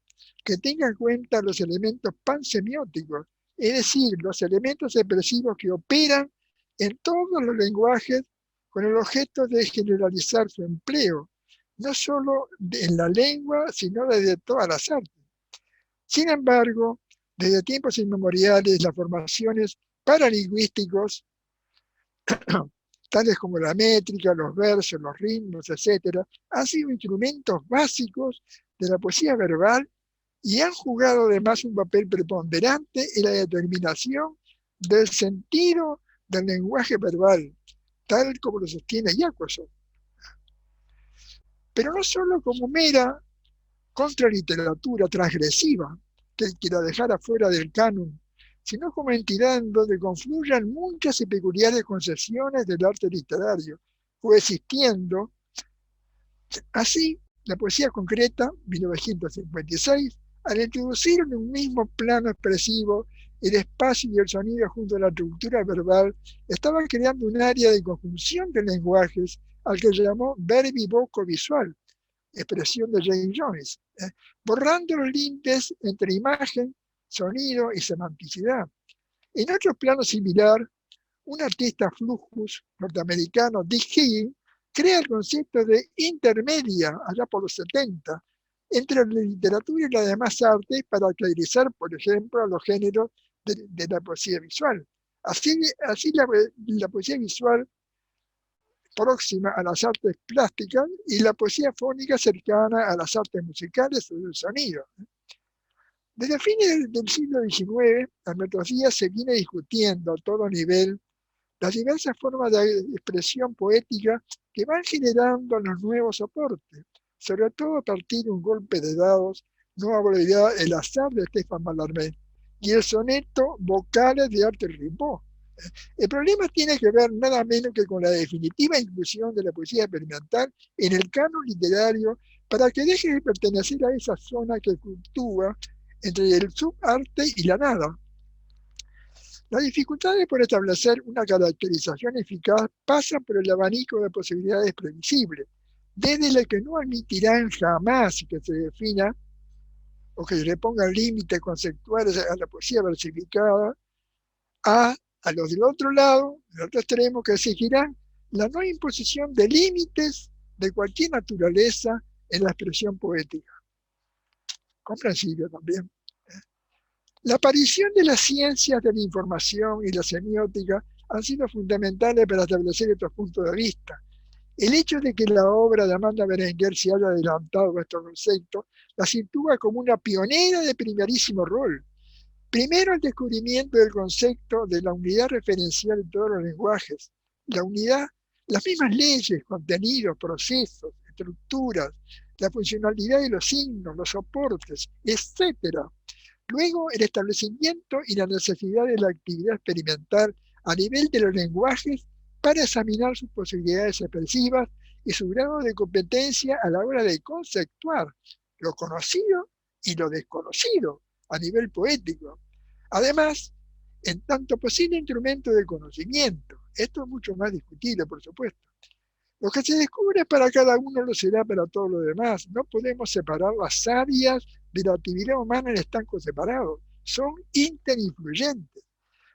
que tenga en cuenta los elementos pansemióticos, es decir, los elementos expresivos que operan en todos los lenguajes con el objeto de generalizar su empleo, no solo en la lengua, sino desde todas las artes. Sin embargo, desde tiempos inmemoriales, las formaciones paralingüísticos, tales como la métrica, los versos, los ritmos, etc., han sido instrumentos básicos de la poesía verbal y han jugado además un papel preponderante en la determinación del sentido del lenguaje verbal, tal como lo sostiene Jacobson. Pero no solo como mera contraliteratura transgresiva, que la dejara fuera del canon, sino como entidad en donde confluyan muchas y peculiares concesiones del arte literario, coexistiendo así la poesía concreta, 1956, al introducir en un mismo plano expresivo el espacio y el sonido junto a la estructura verbal, estaba creando un área de conjunción de lenguajes al que llamó verbivoco-visual, expresión de James Joyce, borrando los límites entre imagen, sonido y semanticidad. En otro plano similar, un artista fluxus norteamericano, Dick Higgins, crea el concepto de intermedia, allá por los 70, entre la literatura y las demás artes para clarificar, por ejemplo, los géneros de la poesía visual. Así la poesía visual próxima a las artes plásticas y la poesía fónica cercana a las artes musicales o del sonido. Desde fines del siglo XIX a nuestros días se viene discutiendo a todo nivel las diversas formas de expresión poética que van generando los nuevos soportes, sobre todo a partir de un golpe de dados, no abrirá el azar de Stefan Mallarmé y el soneto Vocales de Arthur Rimbaud. El problema tiene que ver nada menos que con la definitiva inclusión de la poesía experimental en el canon literario para que deje de pertenecer a esa zona que fluctúa entre el subarte y la nada. Las dificultades por establecer una caracterización eficaz pasan por el abanico de posibilidades previsibles, desde la que no admitirán jamás que se defina o que se le pongan límites conceptuales a la poesía versificada, a los del otro lado, del otro extremo, que exigirán la no imposición de límites de cualquier naturaleza en la expresión poética. Comprensible también. La aparición de las ciencias de la información y la semiótica han sido fundamentales para establecer estos puntos de vista. El hecho de que la obra de Amanda Berenguer se haya adelantado a estos conceptos la sitúa como una pionera de primerísimo rol. Primero, el descubrimiento del concepto de la unidad referencial de todos los lenguajes. La unidad, las mismas leyes, contenidos, procesos, estructuras, la funcionalidad de los signos, los soportes, etc. Luego, el establecimiento y la necesidad de la actividad experimental a nivel de los lenguajes para examinar sus posibilidades expresivas y su grado de competencia a la hora de conceptuar lo conocido y lo desconocido a nivel poético. Además, en tanto posible instrumento de conocimiento, esto es mucho más discutible, por supuesto. Lo que se descubre para cada uno lo será para todos los demás. No podemos separar las áreas de la actividad humana en estancos separados. Son interinfluyentes.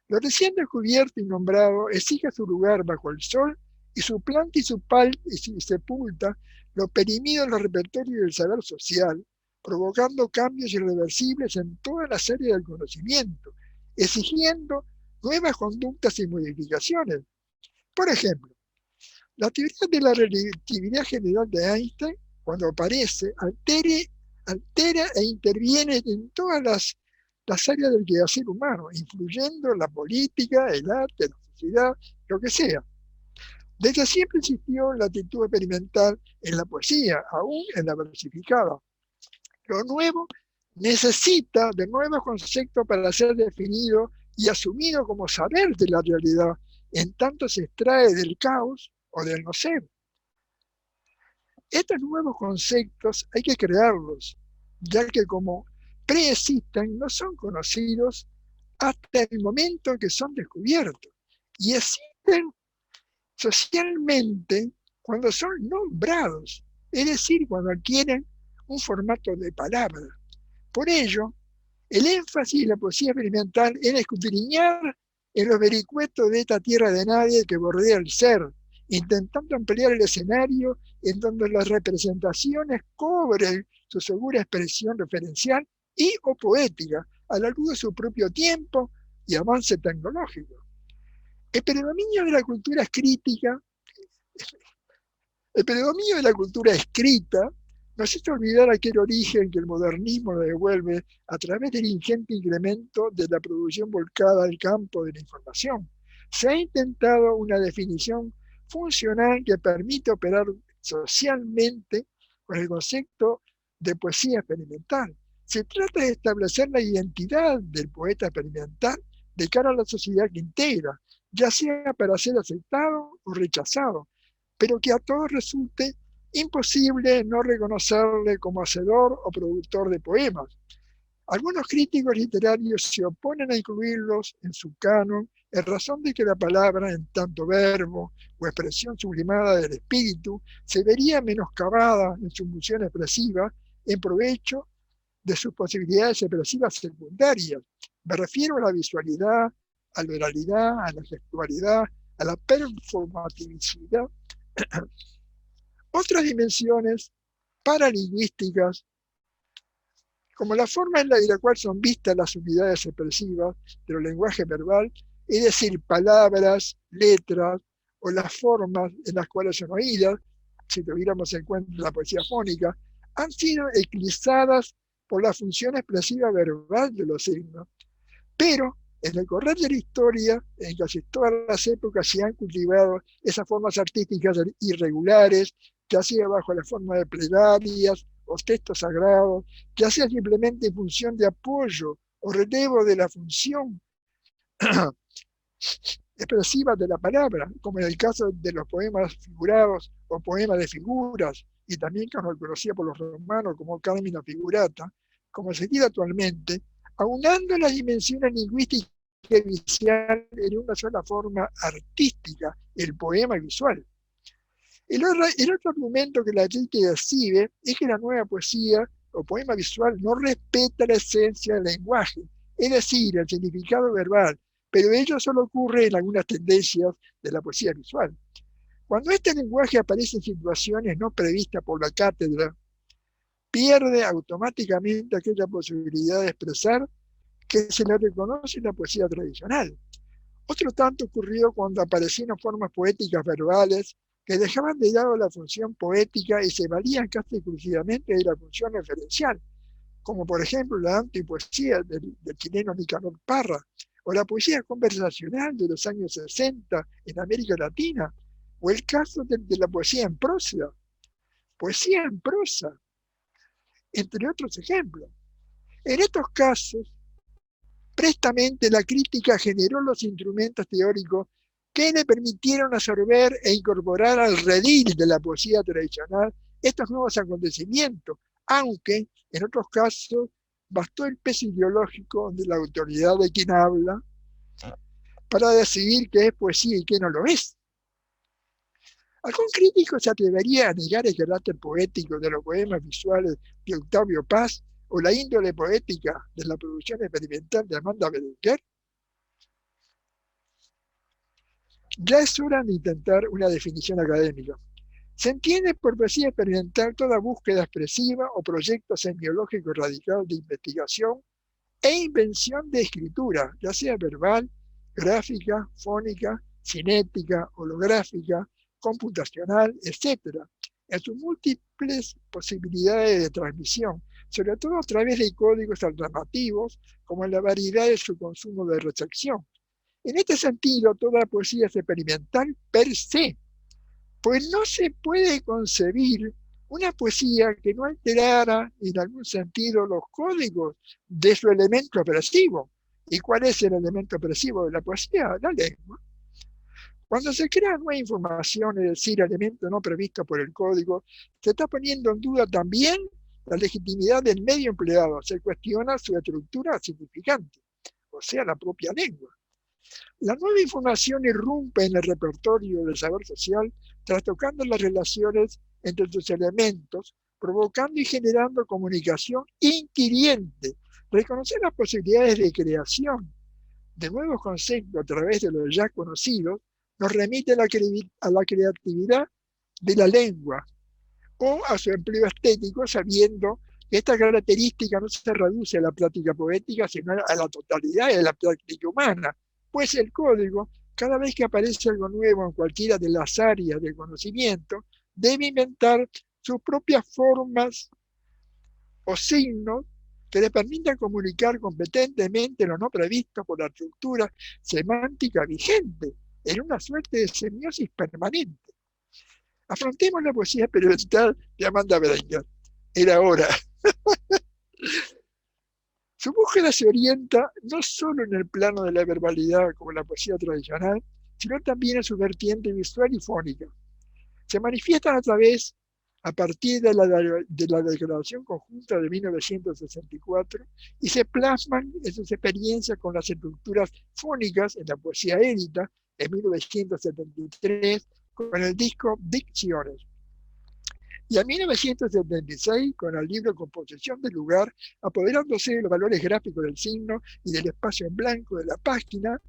Lo recién descubierto y nombrado exige su lugar bajo el sol y suplanta y sepulta lo perimido en los repertorios del saber social, provocando cambios irreversibles en toda la serie del conocimiento, exigiendo nuevas conductas y modificaciones. Por ejemplo, la teoría de la relatividad general de Einstein, cuando aparece, altera e interviene en todas las áreas del quehacer humano, influyendo en la política, el arte, la sociedad, lo que sea. Desde siempre existió la actitud experimental en la poesía, aún en la versificada. Lo nuevo necesita de nuevos conceptos para ser definido y asumido como saber de la realidad, en tanto se extrae del caos o del no ser. Estos nuevos conceptos hay que crearlos, ya que como preexisten no son conocidos hasta el momento en que son descubiertos, y existen socialmente cuando son nombrados, es decir, cuando adquieren un formato de palabra. Por ello, el énfasis de la poesía experimental es escudriñar en los vericuetos de esta tierra de nadie que bordea el ser, intentando ampliar el escenario en donde las representaciones cobren su segura expresión referencial y o poética a la luz de su propio tiempo y avance tecnológico. El predominio de la cultura escrita nos hizo olvidar aquel origen que el modernismo le devuelve a través del ingente incremento de la producción volcada al campo de la información. Se ha intentado una definición funcional que permite operar socialmente con el concepto de poesía experimental. Se trata de establecer la identidad del poeta experimental de cara a la sociedad que integra, ya sea para ser aceptado o rechazado, pero que a todos resulte imposible no reconocerle como hacedor o productor de poemas. Algunos críticos literarios se oponen a incluirlos en su canon en razón de que la palabra, en tanto verbo o expresión sublimada del espíritu, se vería menoscabada en su función expresiva en provecho de sus posibilidades expresivas secundarias. Me refiero a la visualidad, a la oralidad, a la gestualidad, a la performatividad. Otras dimensiones paralingüísticas, como la forma en la cual son vistas las unidades expresivas de los lenguajes verbal, es decir, palabras, letras, o las formas en las cuales son oídas, si tuviéramos en cuenta la poesía fónica, han sido eclipsadas por la función expresiva verbal de los signos. Pero en el correr de la historia, en casi todas las épocas se han cultivado esas formas artísticas irregulares, ya sea bajo la forma de plegarias o textos sagrados, ya sea simplemente en función de apoyo o relevo de la función expresiva de la palabra, como en el caso de los poemas figurados o poemas de figuras, y también como conocía por los romanos como Carmina Figurata, como se dice actualmente, aunando las dimensiones lingüísticas y visuales en una sola forma artística, el poema visual. El otro argumento que la crítica exhibe es que la nueva poesía o poema visual no respeta la esencia del lenguaje, es decir, el significado verbal, pero ello solo ocurre en algunas tendencias de la poesía visual. Cuando este lenguaje aparece en situaciones no previstas por la cátedra, pierde automáticamente aquella posibilidad de expresar que se le reconoce en la poesía tradicional. Otro tanto ocurrió cuando aparecieron formas poéticas verbales que dejaban de lado la función poética y se valían casi exclusivamente de la función referencial, como por ejemplo la antipoesía del chileno Nicanor Parra, o la poesía conversacional de los años 60 en América Latina, o el caso de la poesía en prosa, entre otros ejemplos. En estos casos, prestamente la crítica generó los instrumentos teóricos que le permitieron absorber e incorporar al redil de la poesía tradicional estos nuevos acontecimientos, aunque en otros casos bastó el peso ideológico de la autoridad de quien habla para decidir qué es poesía y qué no lo es. ¿Algún crítico se atrevería a negar el carácter poético de los poemas visuales de Octavio Paz o la índole poética de la producción experimental de Amanda Berenguer? Ya es hora de intentar una definición académica. Se entiende por poesía experimental toda búsqueda expresiva o proyecto semiológico radical de investigación e invención de escritura, ya sea verbal, gráfica, fónica, cinética, holográfica, computacional, etc., en sus múltiples posibilidades de transmisión, sobre todo a través de códigos alternativos, como en la variedad de su consumo de recepción. En este sentido, toda poesía es experimental per se, pues no se puede concebir una poesía que no alterara en algún sentido los códigos de su elemento expresivo. ¿Y cuál es el elemento expresivo de la poesía? La lengua. Cuando se crea nueva información, es decir, elemento no previsto por el código, se está poniendo en duda también la legitimidad del medio empleado. Se cuestiona su estructura significante, o sea, la propia lengua. La nueva información irrumpe en el repertorio del saber social, trastocando las relaciones entre sus elementos, provocando y generando comunicación inquiriente. Reconocer las posibilidades de creación de nuevos conceptos a través de los ya conocidos nos remite a la creatividad de la lengua o a su empleo estético, sabiendo que esta característica no se reduce a la práctica poética, sino a la totalidad de la práctica humana. Pues el código, cada vez que aparece algo nuevo en cualquiera de las áreas del conocimiento, debe inventar sus propias formas o signos que le permitan comunicar competentemente lo no previsto por la estructura semántica vigente, en una suerte de semiosis permanente. Afrontemos la poesía experimental de Amanda Berenguer. Era hora. Su búsqueda se orienta no solo en el plano de la verbalidad como la poesía tradicional, sino también en su vertiente visual y fónica. Se manifiestan a través a partir de la Declaración Conjunta de 1964 y se plasman esas experiencias con las estructuras fónicas en la poesía édita en 1973 con el disco Dicciones. Y en 1976 con el libro Composición del lugar, apoderándose de los valores gráficos del signo y del espacio en blanco de la página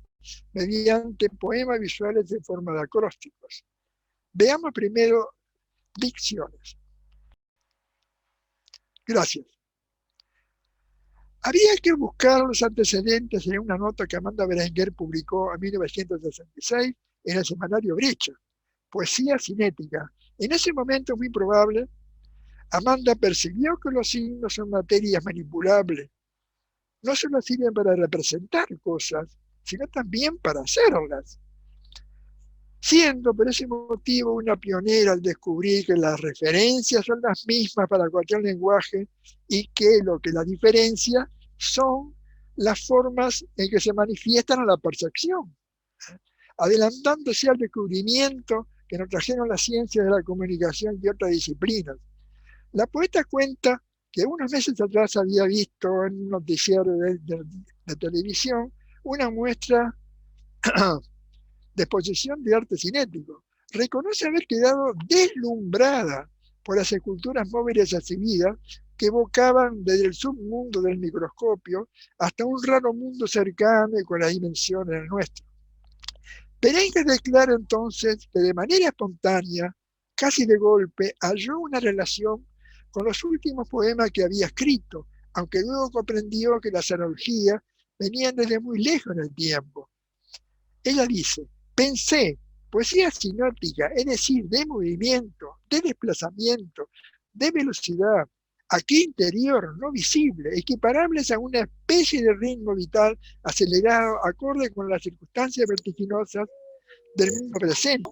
mediante poemas visuales en forma de acrósticos. Veamos primero Dicciones. Gracias. Habría que buscar los antecedentes en una nota que Amanda Berenguer publicó en 1966 en el semanario Brecha, Poesía cinética. En ese momento muy probable, Amanda percibió que los signos son materias manipulables. No solo sirven para representar cosas, sino también para hacerlas. Siendo por ese motivo una pionera al descubrir que las referencias son las mismas para cualquier lenguaje y que lo que la diferencia son las formas en que se manifiestan a la percepción, adelantándose al descubrimiento que nos trajeron las ciencias de la comunicación y otras disciplinas. La poeta cuenta que unos meses atrás había visto en un noticiario de televisión una muestra de exposición de arte cinético. Reconoce haber quedado deslumbrada por las esculturas móviles exhibidas que evocaban desde el submundo del microscopio hasta un raro mundo cercano y con la dimensión del nuestro. Berenguer declara entonces que de manera espontánea, casi de golpe, halló una relación con los últimos poemas que había escrito, aunque luego comprendió que las analogías venían desde muy lejos en el tiempo. Ella dice: pensé, poesía sinóptica, es decir, de movimiento, de desplazamiento, de velocidad, aquí interior, no visible, equiparables a una especie de ritmo vital acelerado, acorde con las circunstancias vertiginosas del mundo presente,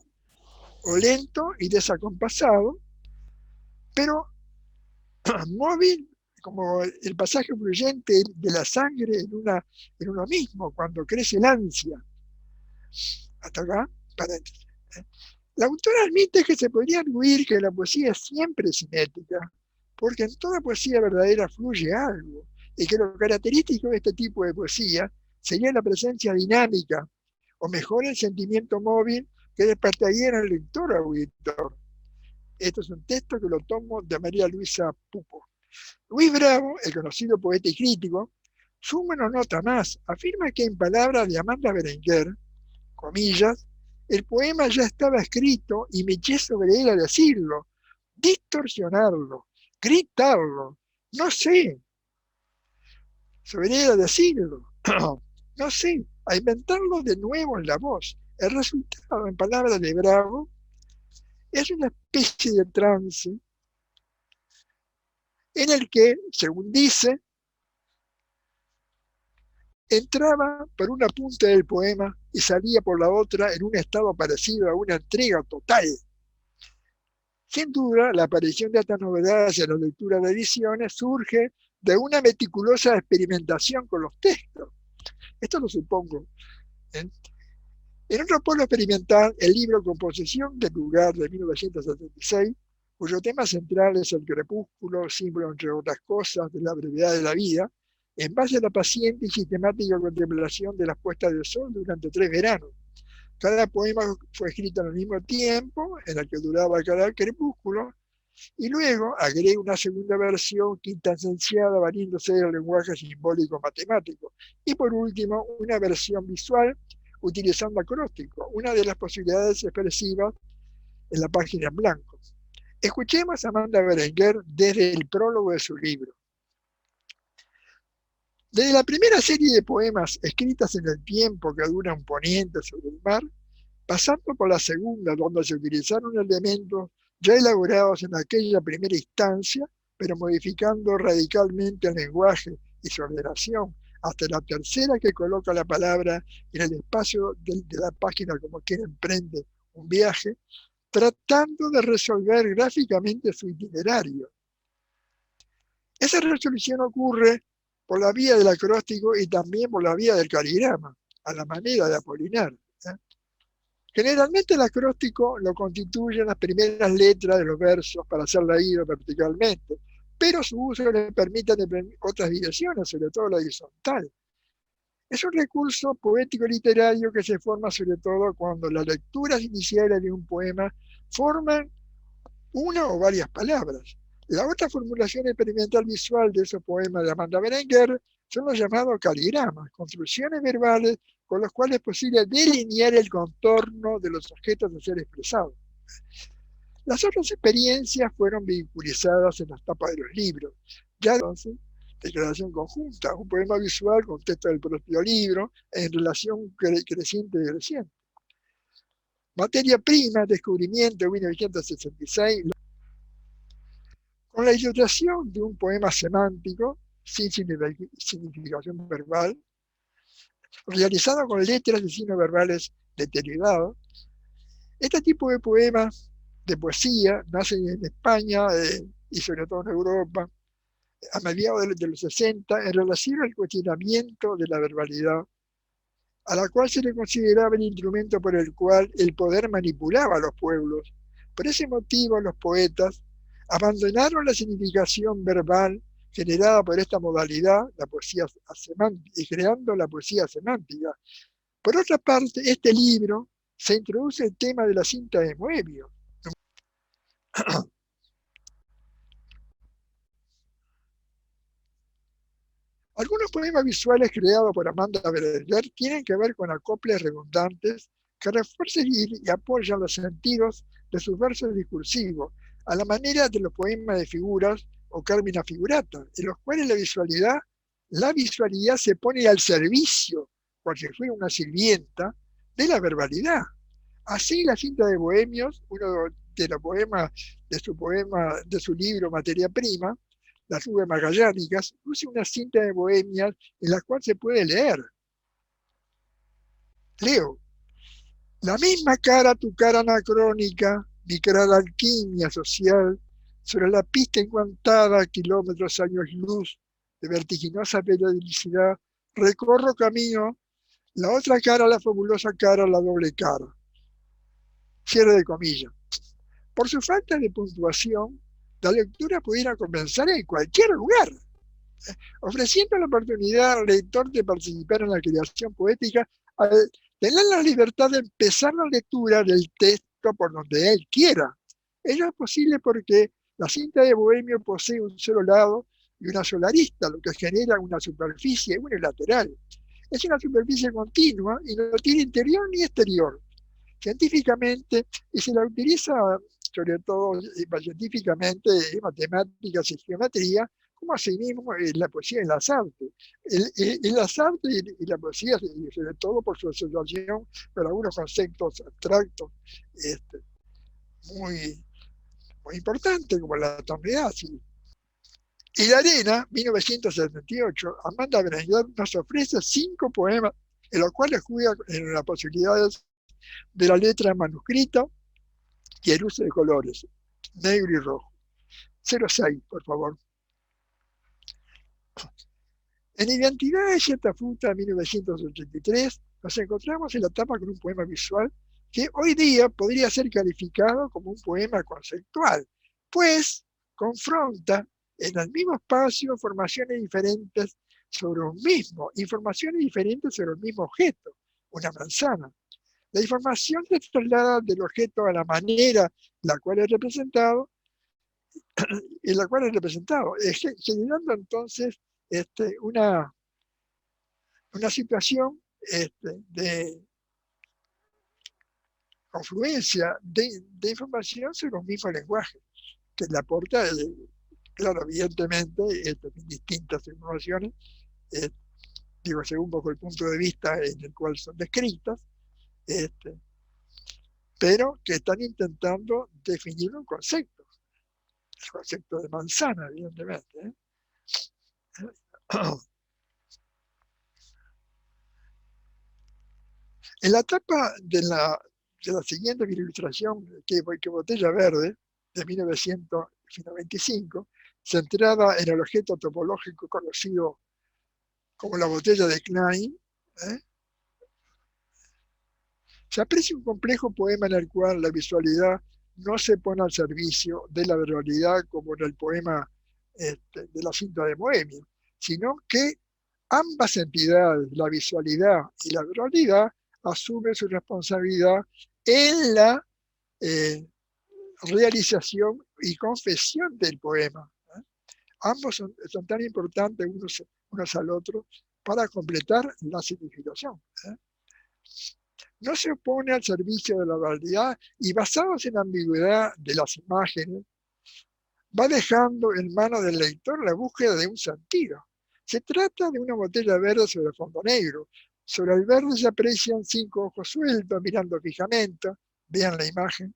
o lento y desacompasado, pero móvil, como el pasaje fluyente de la sangre en uno mismo, cuando crece el ansia. Hasta acá, paréntesis. La autora admite que se podría arguir que la poesía es siempre cinética, porque en toda poesía verdadera fluye algo, y que lo característico de este tipo de poesía sería la presencia dinámica, o mejor el sentimiento móvil que despertaría en el lector auditor. Esto es un texto que lo tomo de María Luisa Pupo. Luis Bravo, el conocido poeta y crítico, suma una nota más, afirma que en palabras de Amanda Berenguer, comillas, el poema ya estaba escrito y me eché sobre él a decirlo, distorsionarlo, gritarlo, no sé, sobre él a decirlo, no sé, a inventarlo de nuevo en la voz. El resultado, en palabras de Bravo, es una especie de trance en el que, según dice, entraba por una punta del poema y salía por la otra en un estado parecido a una entrega total. Sin duda, la aparición de estas novedades en la lectura de ediciones surge de una meticulosa experimentación con los textos. Esto lo supongo. En otro polo experimental, el libro Composición del lugar de 1976, cuyo tema central es el crepúsculo, símbolo, entre otras cosas, de la brevedad de la vida, en base a la paciente y sistemática contemplación de las puestas del sol durante 3 veranos. Cada poema fue escrito al mismo tiempo, en el que duraba cada crepúsculo, y luego agrega una segunda versión quintasenciada valiéndose del lenguaje simbólico matemático. Y por último, una versión visual utilizando acróstico, una de las posibilidades expresivas en la página en blanco. Escuchemos a Amanda Berenguer desde el prólogo de su libro. Desde la primera serie de poemas escritas en el tiempo que dura un poniente sobre el mar, pasando por la segunda, donde se utilizaron elementos ya elaborados en aquella primera instancia, pero modificando radicalmente el lenguaje y su ordenación, hasta la tercera, que coloca la palabra en el espacio de la página como quien emprende un viaje, tratando de resolver gráficamente su itinerario. Esa resolución ocurre por la vía del acróstico y también por la vía del caligrama, a la manera de Apolinar. Generalmente el acróstico lo constituyen las primeras letras de los versos para ser leído verticalmente, pero su uso le permite otras direcciones, sobre todo la horizontal. Es un recurso poético-literario que se forma sobre todo cuando las lecturas iniciales de un poema forman una o varias palabras. La otra formulación experimental visual de esos poemas de Amanda Berenguer son los llamados caligramas, construcciones verbales con los cuales es posible delinear el contorno de los objetos a ser expresados. Las otras experiencias fueron vehiculizadas en las tapas de los libros. Ya entonces, declaración conjunta, un poema visual con texto del propio libro en relación creciente y creciente. Materia prima, descubrimiento, 1966. Con la ilustración de un poema semántico, sin significación verbal, realizado con letras y signos verbales deteriorados, este tipo de poemas de poesía nacen en España y sobre todo en Europa a mediados de los 60 en relación al cuestionamiento de la verbalidad, a la cual se le consideraba el instrumento por el cual el poder manipulaba a los pueblos. Por ese motivo, los poetas abandonaron la significación verbal generada por esta modalidad, la poesía semántica, y creando la poesía semántica. Por otra parte, este libro se introduce el tema de la cinta de Moebius. Algunos poemas visuales creados por Amanda Berenguer tienen que ver con acoples redundantes que refuerzan y apoyan los sentidos de sus versos discursivos, a la manera de los poemas de figuras o Carmina Figurata, en los cuales la visualidad se pone al servicio, cual si fuera una sirvienta, de la verbalidad. Así, la cinta de Bohemios, uno de los poemas de su libro Materia Prima, las nubes magallánicas, usa una cinta de bohemias en la cual se puede leer. Leo. La misma cara, tu cara anacrónica, mi cara de alquimia social, sobre la pista encantada, kilómetros años luz, de vertiginosa periodicidad, recorro camino, la otra cara, la fabulosa cara, la doble cara. Cierre de comillas. Por su falta de puntuación, la lectura pudiera comenzar en cualquier lugar, ofreciendo la oportunidad al lector de participar en la creación poética al tener la libertad de empezar la lectura del texto por donde él quiera. Ello es posible porque la cinta de Bohemio posee un solo lado y una sola arista, lo que genera una superficie unilateral. Es una superficie continua y no tiene interior ni exterior. Científicamente, y se la utiliza sobre todo científicamente en matemáticas y geometría, como asimismo la poesía en las artes. En las artes y la poesía, sobre todo por su asociación con algunos conceptos abstractos muy, muy importantes, como la tonalidad. ¿Sí? En la Arena, 1978, Amanda Berenguer nos ofrece 5 poemas en los cuales juega en las posibilidades de la letra manuscrita y el uso de colores, negro y rojo. 06, por favor. En Identidad de cierta fruta, 1983, nos encontramos en la tapa con un poema visual que hoy día podría ser calificado como un poema conceptual, pues confronta en el mismo espacio informaciones diferentes sobre un mismo objeto, una manzana. La información se traslada del objeto a la manera en la cual es representado, generando entonces una situación de confluencia de información sobre un mismo lenguaje, que le aporta, claro, evidentemente, distintas informaciones, según bajo el punto de vista en el cual son descritas, pero que están intentando definir un concepto, el concepto de manzana, evidentemente. En la tapa de la siguiente ilustración, que Botella Verde, de 1995, centrada en el objeto topológico conocido como la botella de Klein, Se aprecia un complejo poema en el cual la visualidad no se pone al servicio de la verbalidad como en el poema de la cinta de Bohemia, sino que ambas entidades, la visualidad y la verbalidad, asumen su responsabilidad en la realización y confesión del poema. Ambos son tan importantes unos al otro para completar la significación. No se opone al servicio de la verbalidad y, basados en la ambigüedad de las imágenes, va dejando en manos del lector la búsqueda de un sentido. Se trata de una botella verde sobre fondo negro. Sobre el verde se aprecian 5 ojos sueltos mirando fijamente. Vean la imagen.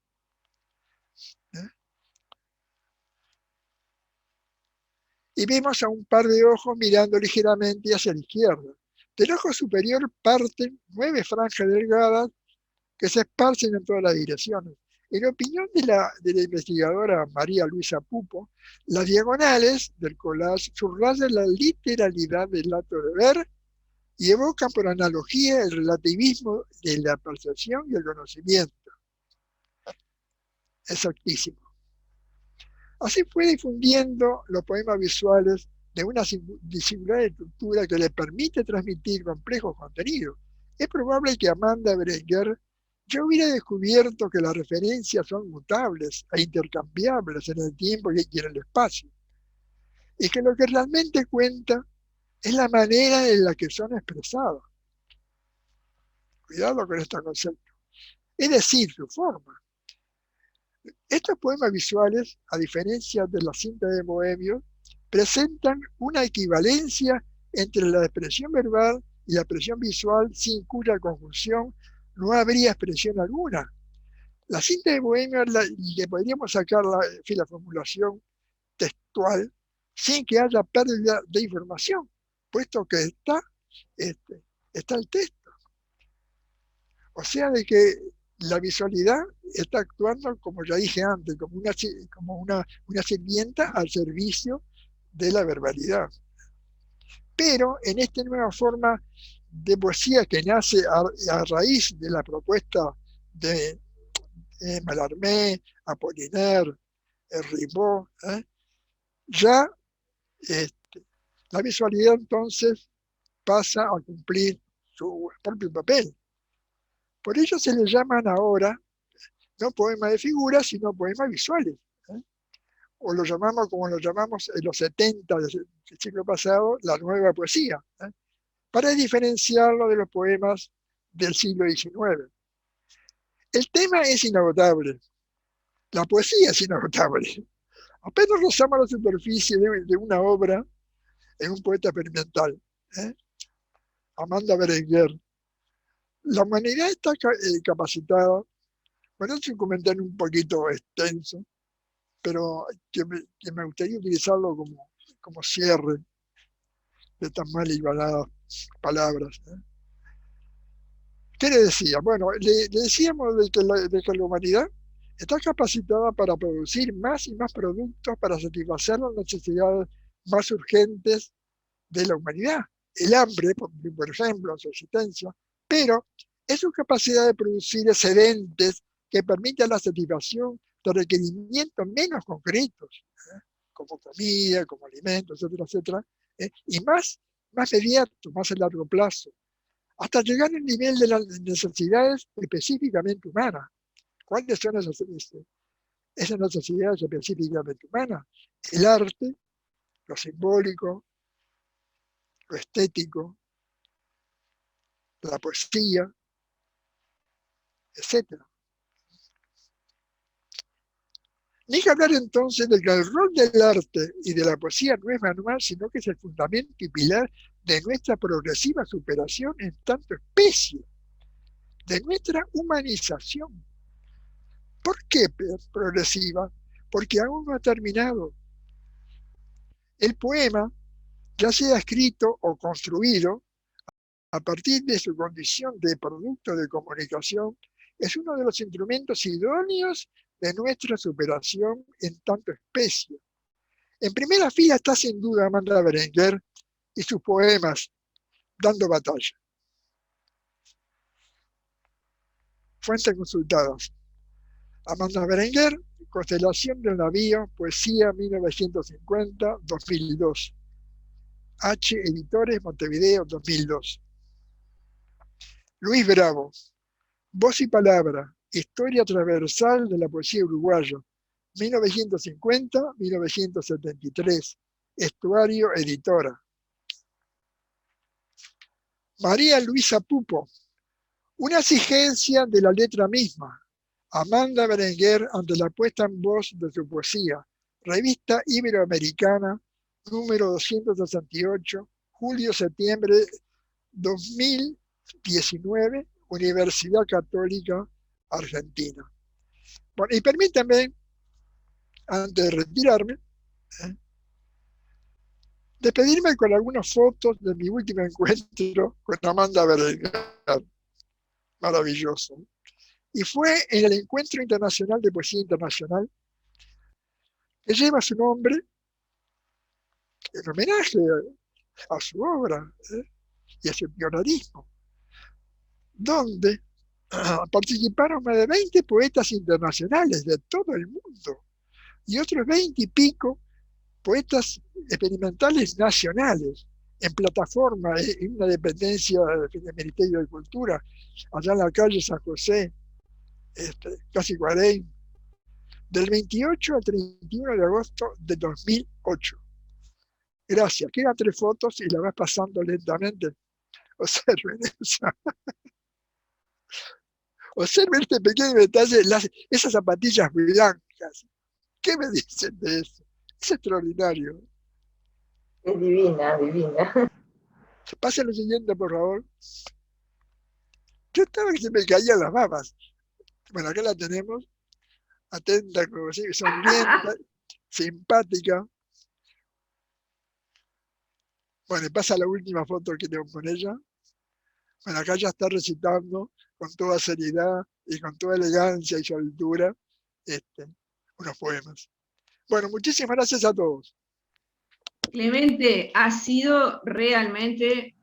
Y vemos a un par de ojos mirando ligeramente hacia la izquierda. Del ojo superior parten 9 franjas delgadas que se esparcen en todas las direcciones. En opinión de la investigadora María Luisa Pupo, las diagonales del collage subrayan la literalidad del acto de ver y evocan por analogía el relativismo de la percepción y el conocimiento. Exactísimo. Así fue difundiendo los poemas visuales de una singular estructura que le permite transmitir complejos contenidos. Es probable que Amanda Berenguer ya hubiera descubierto que las referencias son mutables e intercambiables en el tiempo y en el espacio, y que lo que realmente cuenta es la manera en la que son expresadas. Cuidado con este concepto. Es decir, su forma. Estos poemas visuales, a diferencia de la cinta de Bohemio, presentan una equivalencia entre la expresión verbal y la expresión visual, sin cuya conjunción no habría expresión alguna. La cinta de Bohemio le podríamos sacar la formulación textual sin que haya pérdida de información, puesto que está el texto. O sea, de que la visualidad está actuando, como ya dije antes, como una sirvienta al servicio de la verbalidad. Pero en esta nueva forma de poesía que nace a raíz de la propuesta de Mallarmé, Apollinaire, Rimbaud, ya la visualidad entonces pasa a cumplir su propio papel. Por ello se le llaman ahora no poemas de figuras, sino poemas visuales. O lo llamamos, como lo llamamos en los 70 del siglo pasado, la nueva poesía, para diferenciarlo de los poemas del siglo XIX. El tema es inagotable, la poesía es inagotable. Apenas rozamos la superficie de una obra en un poeta experimental, Amanda Berenguer. La humanidad está capacitada, bueno, es un comentario un poquito extenso, pero que me gustaría utilizarlo como cierre de tan mal hilvanadas palabras. ¿Qué le decía? Bueno, le decíamos de que la humanidad está capacitada para producir más y más productos para satisfacer las necesidades más urgentes de la humanidad. El hambre, por ejemplo, su existencia, pero es su capacidad de producir excedentes que permitan la satisfacción de requerimientos menos concretos, como comida, como alimentos, etcétera, etcétera, y más inmediato, más a largo plazo, hasta llegar al nivel de las necesidades específicamente humanas. ¿Cuáles son esas necesidades específicamente humanas? El arte, lo simbólico, lo estético, la poesía, etc. Ni que hablar entonces de que el rol del arte y de la poesía no es manual, sino que es el fundamento y pilar de nuestra progresiva superación en tanto especie, de nuestra humanización. ¿Por qué progresiva? Porque aún no ha terminado. El poema, ya sea escrito o construido, a partir de su condición de producto de comunicación, es uno de los instrumentos idóneos de nuestra superación en tanto especie. En primera fila está sin duda Amanda Berenguer y sus poemas Dando batalla. Fuentes consultadas. Amanda Berenguer, Constelación del Navío, Poesía 1950-2002. H. Editores, Montevideo, 2002. Luis Bravo, Voz y Palabra, Historia Transversal de la Poesía Uruguaya, 1950-1973. Estuario, Editora. María Luisa Pupo, Una exigencia de la letra misma. Amanda Berenguer ante la puesta en voz de su poesía. Revista Iberoamericana, número 268, julio-septiembre 2019, Universidad Católica Argentina. Bueno, y permítanme, antes de retirarme, despedirme con algunas fotos de mi último encuentro con Amanda Berenguer. Maravilloso. Y fue en el Encuentro Internacional de Poesía Internacional, que lleva su nombre en homenaje a su obra y a su pionerismo, donde participaron más de 20 poetas internacionales de todo el mundo y otros 20 y pico poetas experimentales nacionales en plataforma, en una dependencia del Ministerio de Cultura, allá en la calle San José, casi Guarén, del 28 al 31 de agosto de 2008. Gracias. Quedan 3 fotos y la vas pasando lentamente. Observen eso. Observen este pequeño detalle, esas zapatillas blancas. ¿Qué me dicen de eso? Es extraordinario. Es divina, divina. Pasen lo siguiente, por favor. Yo estaba que se me caían las babas. Bueno, acá la tenemos. Atenta, como si sonriente, simpática. Bueno, y pasa la última foto que tengo con ella. Bueno, acá ya está recitando con toda seriedad y con toda elegancia y soltura unos poemas. Bueno, muchísimas gracias a todos. Clemente, ha sido realmente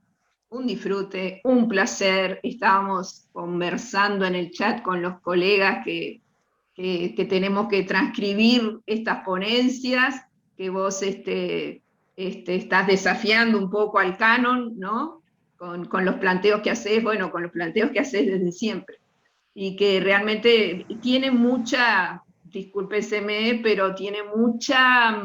un disfrute, un placer. Estábamos conversando en el chat con los colegas que tenemos que transcribir estas ponencias, que vos estás desafiando un poco al canon, ¿no? Con los planteos que haces, bueno, con los planteos que haces desde siempre. Y que realmente tiene mucha, discúlpeseme, pero tiene mucha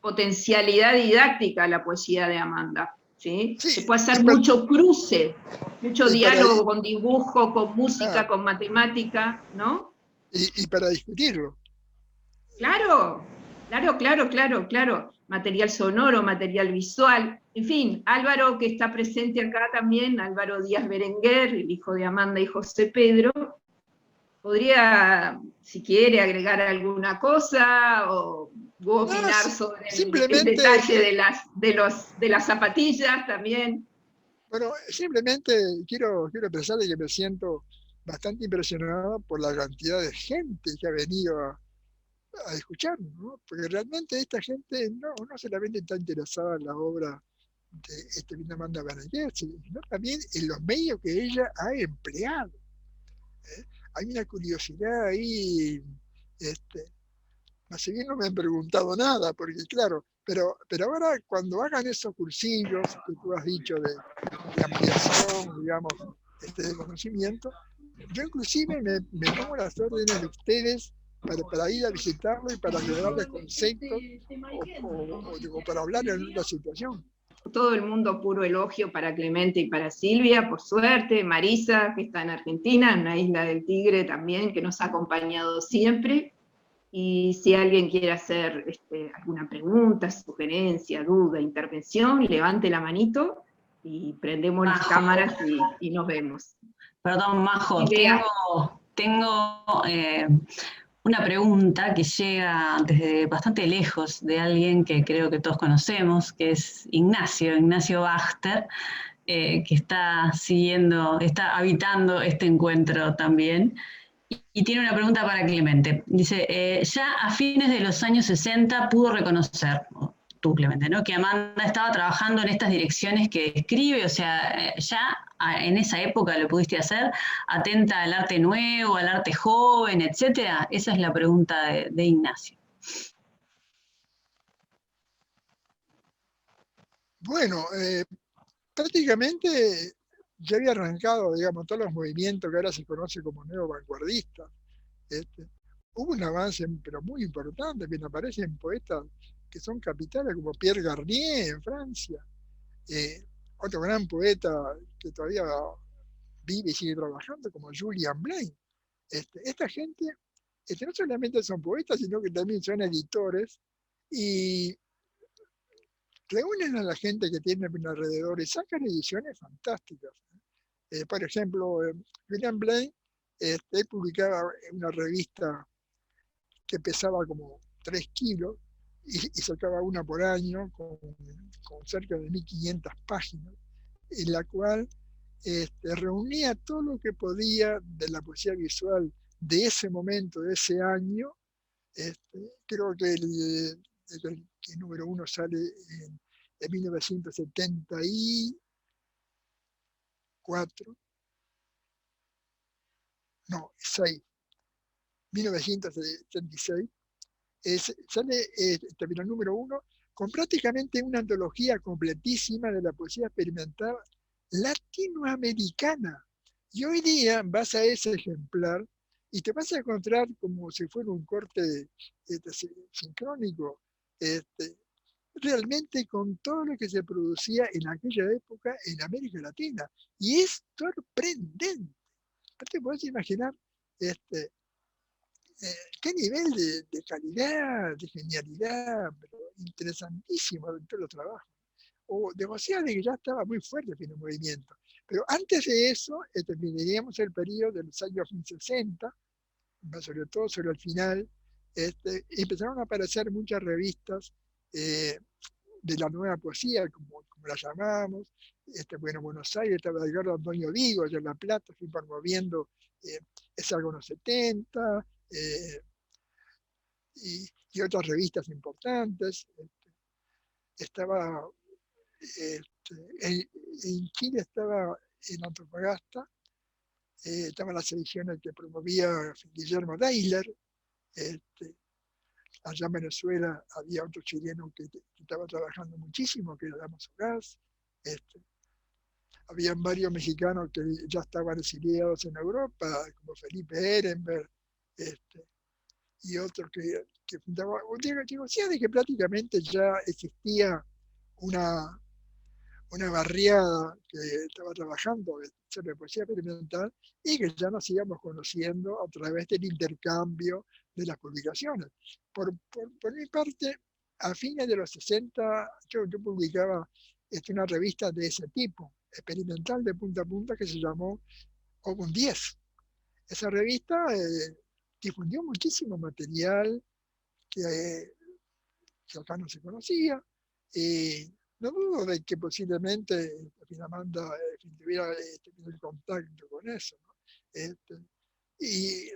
potencialidad didáctica la poesía de Amanda. ¿Sí? Sí, se puede hacer mucho cruce, mucho diálogo con dibujo, con música, con matemática, ¿no? Y para discutirlo. Claro. Material sonoro, material visual. En fin, Álvaro, que está presente acá también, Álvaro Díaz Berenguer, el hijo de Amanda y José Pedro, podría, si quiere, agregar alguna cosa o opinar sobre el detalle de las zapatillas también. Bueno, simplemente quiero expresar que me siento bastante impresionado por la cantidad de gente que ha venido a escuchar, ¿no? Porque realmente esta gente no solamente está interesada en la obra de Amanda Berenguer, sino también en los medios que ella ha empleado. Hay una curiosidad ahí, si bien no me han preguntado nada, porque claro, pero ahora cuando hagan esos cursillos que tú has dicho de ampliación, digamos, de conocimiento, yo inclusive me pongo las órdenes de ustedes para ir a visitarlo y para generarles conceptos o para hablar en una situación. Todo el mundo puro elogio para Clemente y para Silvia, por suerte, Marisa, que está en Argentina, en una isla del Tigre también, que nos ha acompañado siempre, y si alguien quiere hacer alguna pregunta, sugerencia, duda, intervención, levante la manito y prendemos las cámaras y nos vemos. Perdón, Majo, tengo una pregunta que llega desde bastante lejos de alguien que creo que todos conocemos, que es Ignacio Bachter, que está habitando este encuentro también, y tiene una pregunta para Clemente. Dice, ya a fines de los años 60 pudo reconocer, tú, Clemente, ¿no? Que Amanda estaba trabajando en estas direcciones que escribe, o sea, ya en esa época lo pudiste hacer, atenta al arte nuevo, al arte joven, etcétera. Esa es la pregunta de Ignacio. Bueno, prácticamente ya había arrancado, digamos, todos los movimientos que ahora se conoce como neo-vanguardistas. Hubo un avance, pero muy importante, que aparecen poetas que son capitales, como Pierre Garnier en Francia, otro gran poeta que todavía vive y sigue trabajando, como Julian Blaine. Esta gente no solamente son poetas, sino que también son editores y reúnen a la gente que tienen alrededor y sacan ediciones fantásticas. Por ejemplo, William Blaine publicaba una revista que pesaba como 3 kilos y sacaba una por año con cerca de 1500 páginas, en la cual reunía todo lo que podía de la poesía visual de ese momento, de ese año. Creo que el número 1 sale en 1974, no, 1976, sale el número 1 con prácticamente una antología completísima de la poesía experimental latinoamericana. Y hoy día vas a ese ejemplar y te vas a encontrar como si fuera un corte sincrónico, realmente con todo lo que se producía en aquella época en América Latina. Y es sorprendente. No te podés imaginar qué nivel de calidad, de genialidad, pero interesantísimo de todos los trabajos. O demasiado de que ya estaba muy fuerte el movimiento. Pero antes de eso, terminaríamos el periodo de los años 60, sobre todo sobre el final, empezaron a aparecer muchas revistas de la nueva poesía, como la llamamos. Bueno, en Buenos Aires estaba Edgardo Antonio Vigo, allá en La Plata, fui promoviendo Es algo en los 70, y otras revistas importantes. Estaba en Chile, estaba en Antofagasta, estaban las ediciones que promovía Guillermo Deiler. Allá en Venezuela había otro chileno que estaba trabajando muchísimo, que era Damaso Gas. Habían varios mexicanos que ya estaban exiliados en Europa, como Felipe Ehrenberg, y otros que fundaban. Digo, sí, de que prácticamente ya existía una barriada que estaba trabajando sobre poesía experimental y que ya nos íbamos conociendo a través del intercambio de las publicaciones. Por mi parte, a fines de los 60, yo publicaba una revista de ese tipo, experimental de punta a punta, que se llamó Obun 10. Esa revista difundió muchísimo material que acá no se conocía. No dudo de que posiblemente Amanda tuviera el contacto con eso, ¿no? Y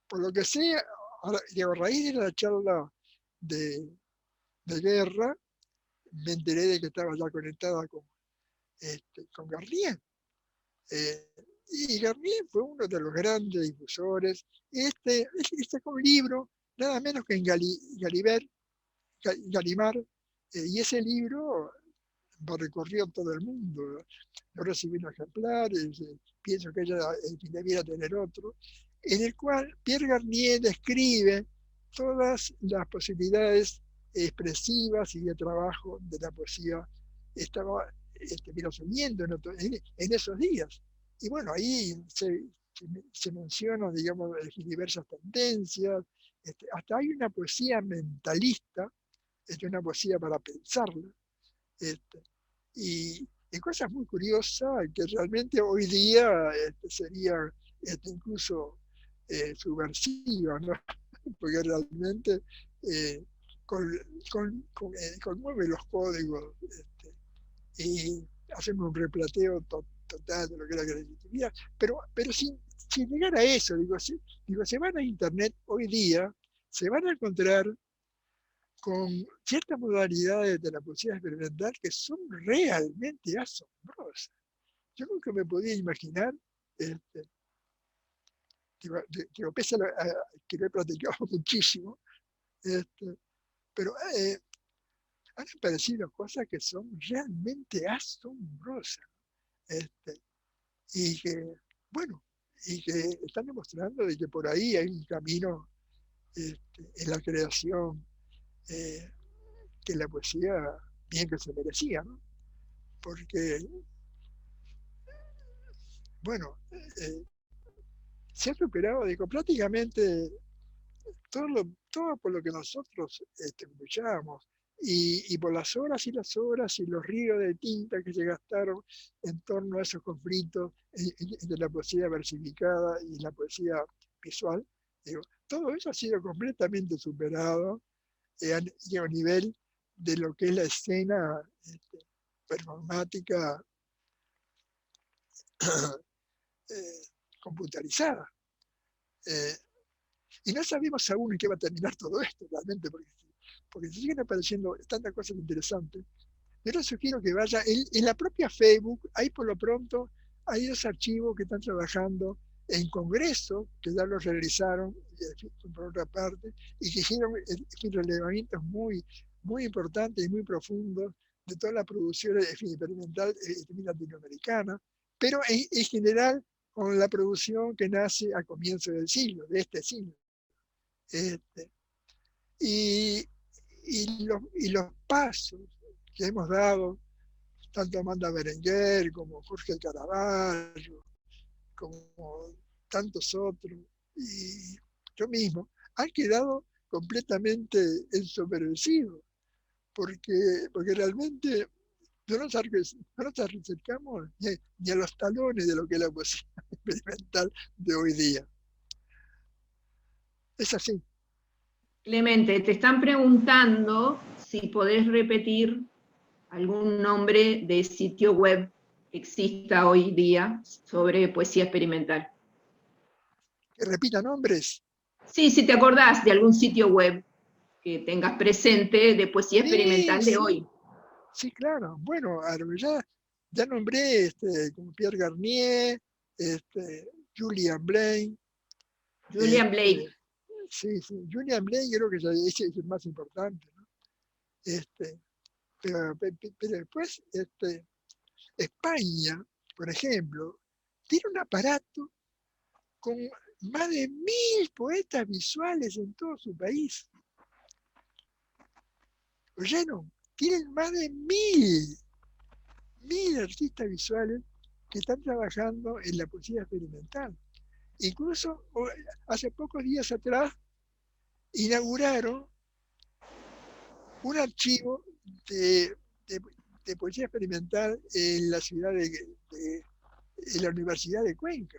por lo que sé, ahora, a raíz de la charla de Guerra, me enteré de que estaba ya conectada con Garnier. Y Garnier fue uno de los grandes difusores. Sacó un libro, nada menos que en Gallimard, y ese libro recorrió todo el mundo. Yo recibí un ejemplar, pienso que ella debiera tener otro, en el cual Pierre Garnier describe todas las posibilidades expresivas y de trabajo de la poesía. Estaba subiendo en esos días. Y bueno, ahí se mencionan, digamos, diversas tendencias. Hasta hay una poesía mentalista, una poesía para pensarla. Y cosas muy curiosas que realmente hoy día sería incluso subversiva, ¿no? Porque realmente conmueve los códigos y hacemos un replateo total de lo que era la creatividad, pero sin llegar a eso. Se van a internet hoy día, se van a encontrar con ciertas modalidades de la poesía experimental que son realmente asombrosas. Yo nunca me podía imaginar, pese a que lo he practicado muchísimo, pero han aparecido cosas que son realmente asombrosas. Y que, bueno, y que están demostrando de que por ahí hay un camino en la creación que la poesía bien que se merecía, ¿no? Porque, bueno, se ha superado, digo, prácticamente todo por lo que nosotros luchábamos, y por las horas y las horas y los ríos de tinta que se gastaron en torno a esos conflictos entre la poesía versificada y la poesía visual, digo, todo eso ha sido completamente superado a nivel de lo que es la escena performática computarizada. Y no sabemos aún en qué va a terminar todo esto realmente, porque siguen apareciendo tantas cosas interesantes. Yo les sugiero que vaya en la propia Facebook, ahí por lo pronto hay 2 archivos que están trabajando en congreso, que ya los realizaron por otra parte, y que hicieron relevamientos muy, muy importantes y muy profundos de toda la producción experimental latinoamericana, pero en general con la producción que nace a comienzos del siglo, de este siglo. Y los pasos que hemos dado, tanto Amanda Berenguer como Jorge Caraballo, como tantos otros, y yo mismo, han quedado completamente ensoberbecidos, porque realmente no nos acercamos ni a los talones de lo que es la poesía experimental de hoy día. Es así. Clemente, te están preguntando si podés repetir algún nombre de sitio web que exista hoy día sobre poesía experimental. ¿Que repita nombres? Sí, si te acordás de algún sitio web que tengas presente de poesía experimental de hoy. Sí, claro. Bueno, ya nombré como Pierre Garnier, Julian Blaine. Julian Blake. Sí, Julian Blaine creo que es el más importante, ¿no? Pero después, España, por ejemplo, tiene un aparato con más de 1000 poetas visuales en todo su país. ¿Oyeron? Tienen más de 1000 artistas visuales que están trabajando en la poesía experimental. Incluso hace pocos días atrás inauguraron un archivo de poesía experimental en la ciudad en la Universidad de Cuenca,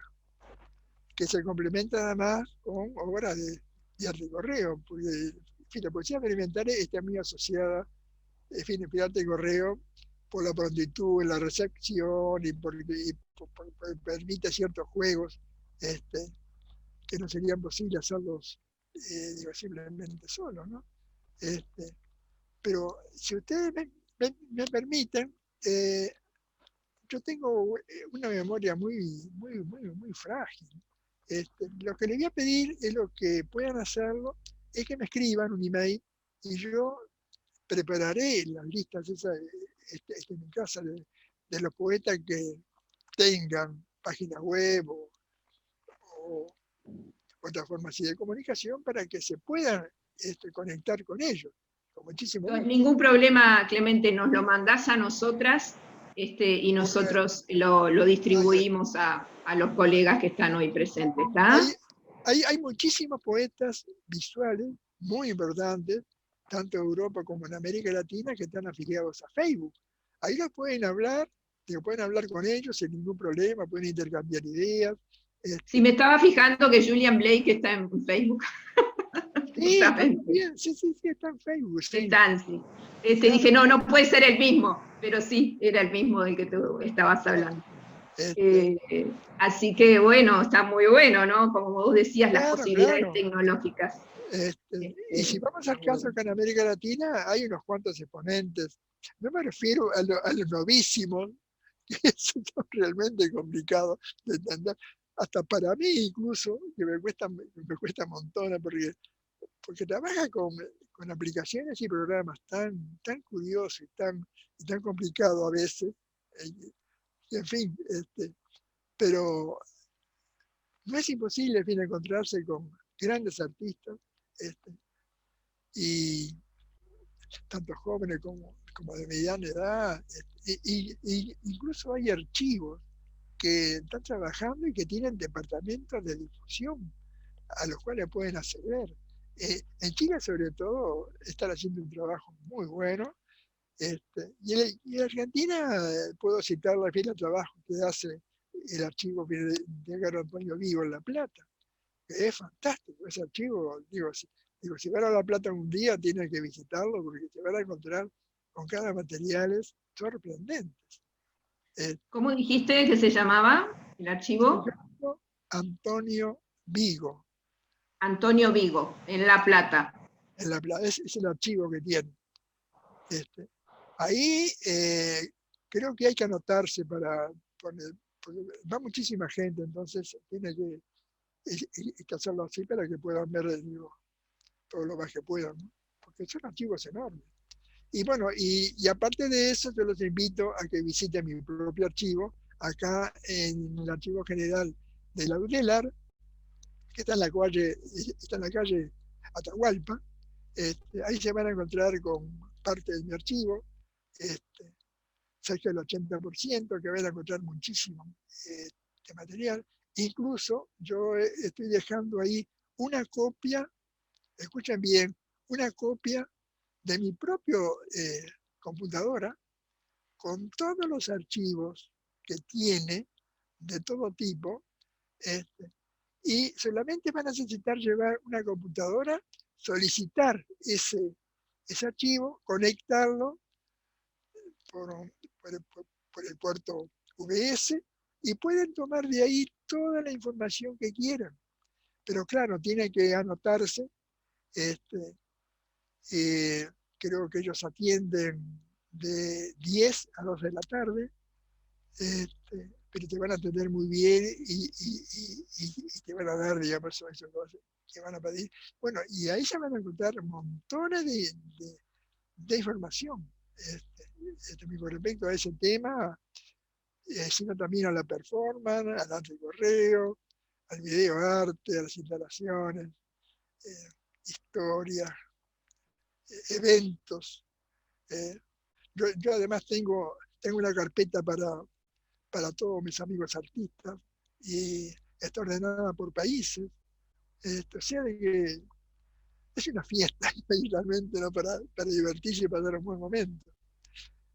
que se complementa además con obras de arte correo, porque la poesía experimental está muy asociada, arte y correo, por la prontitud en la recepción y porque permite ciertos juegos que no serían posibles hacerlos simplemente solos, ¿no? Pero si ustedes me permiten, yo tengo una memoria muy frágil. Lo que les voy a pedir es lo que puedan hacerlo, es que me escriban un email y yo prepararé las listas esas, en mi casa de los poetas que tengan página web o otra forma así de comunicación para que se puedan conectar con ellos. Con muchísimo gusto. Ningún problema, Clemente, nos lo mandás a nosotras y nosotros lo distribuimos a los colegas que están hoy presentes. ¿Está? Hay muchísimos poetas visuales muy importantes, tanto en Europa como en América Latina, que están afiliados a Facebook. Ahí los pueden hablar con ellos sin ningún problema, pueden intercambiar ideas. Sí, me estaba fijando que Julian Blake está en Facebook. Sí, está en Facebook. Sí. Están, sí. Dije, no puede ser el mismo, pero sí, era el mismo del que tú estabas hablando. Así que bueno, está muy bueno, ¿no? Como vos decías, las Claro, posibilidades claro. tecnológicas. Y si vamos al caso que en América Latina hay unos cuantos exponentes, no me refiero a los novísimos, que eso es realmente complicado de entender, hasta para mí incluso, que me cuesta un montón, porque trabaja con aplicaciones y programas tan curiosos y tan complicados a veces, y en fin, pero no es imposible, en fin, encontrarse con grandes artistas, y tanto jóvenes como de mediana edad, y incluso hay archivos que están trabajando y que tienen departamentos de difusión a los cuales pueden acceder. En Chile, sobre todo, están haciendo un trabajo muy bueno. Y en Argentina, puedo citar la fila de trabajo que hace el archivo de Edgar Antonio Vigo en La Plata, que es fantástico. Ese archivo, si van a La Plata un día, tienen que visitarlo porque se van a encontrar con cada materiales sorprendentes. ¿Cómo dijiste que se llamaba el archivo? Antonio Vigo. Antonio Vigo, en La Plata. En La Plata, es el archivo que tiene. Ahí creo que hay que anotarse para poner, porque va muchísima gente, entonces tiene que hacerlo así para que puedan ver todo lo más que puedan, ¿no? Porque son archivos enormes. Y bueno, y aparte de eso, yo los invito a que visiten mi propio archivo, acá en el Archivo General de la UNELAR, que está en la calle Atahualpa. Ahí se van a encontrar con parte de mi archivo, cerca del 80%, que van a encontrar muchísimo de material. Incluso yo estoy dejando ahí una copia, escuchen bien, una copia de mi propio computadora con todos los archivos que tiene de todo tipo, y solamente van a necesitar llevar una computadora, solicitar ese archivo, conectarlo por el puerto VS y pueden tomar de ahí toda la información que quieran. Pero claro, tienen que anotarse. Creo que ellos atienden de 10 a 2 de la tarde, pero te van a atender muy bien y te van a dar, digamos, eso que van a pedir. Bueno, y ahí se van a encontrar montones de información. Con respecto a ese tema, sino también a la performance, al arte correo, al video arte, a las instalaciones, historia, eventos. Yo además tengo una carpeta para todos mis amigos artistas y está ordenada por países. O sea, de que es una fiesta realmente, ¿no? para divertirse y pasar un buen momento.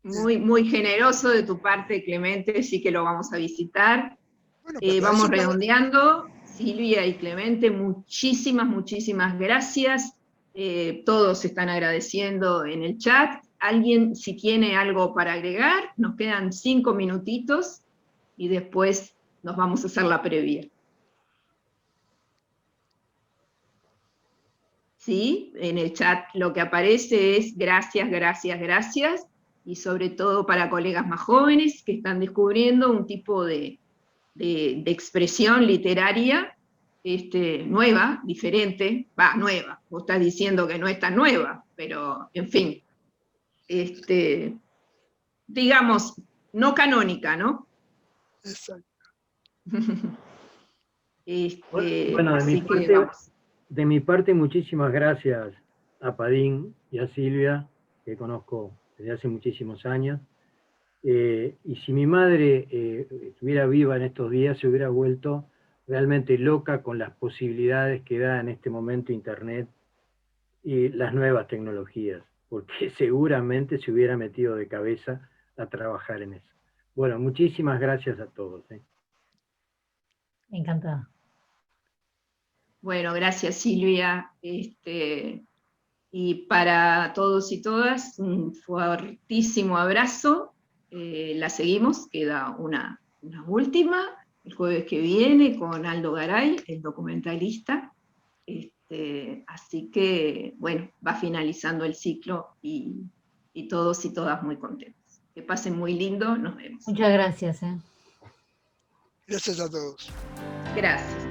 Muy, muy generoso de tu parte, Clemente, sí que lo vamos a visitar. Bueno, vamos redondeando. Silvia y Clemente, muchísimas gracias. Todos están agradeciendo en el chat. Alguien, si tiene algo para agregar, nos quedan 5 minutitos y después nos vamos a hacer la previa. ¿Sí? En el chat lo que aparece es gracias, y sobre todo para colegas más jóvenes que están descubriendo un tipo de expresión literaria nueva, diferente, nueva, vos estás diciendo que no es tan nueva, pero en fin, digamos, no canónica, ¿no? Exacto. Bueno, de mi parte, muchísimas gracias a Padín y a Silvia, que conozco desde hace muchísimos años. Y si mi madre estuviera viva en estos días, se hubiera vuelto realmente loca con las posibilidades que da en este momento Internet y las nuevas tecnologías, porque seguramente se hubiera metido de cabeza a trabajar en eso. Bueno, muchísimas gracias a todos. Encantada. Bueno, gracias Silvia. Y para todos y todas, un fuertísimo abrazo. La seguimos, queda una una última, el jueves que viene, con Aldo Garay, el documentalista. Así que, bueno, va finalizando el ciclo y todos y todas muy contentos. Que pasen muy lindo, nos vemos. Muchas gracias. Gracias a todos. Gracias.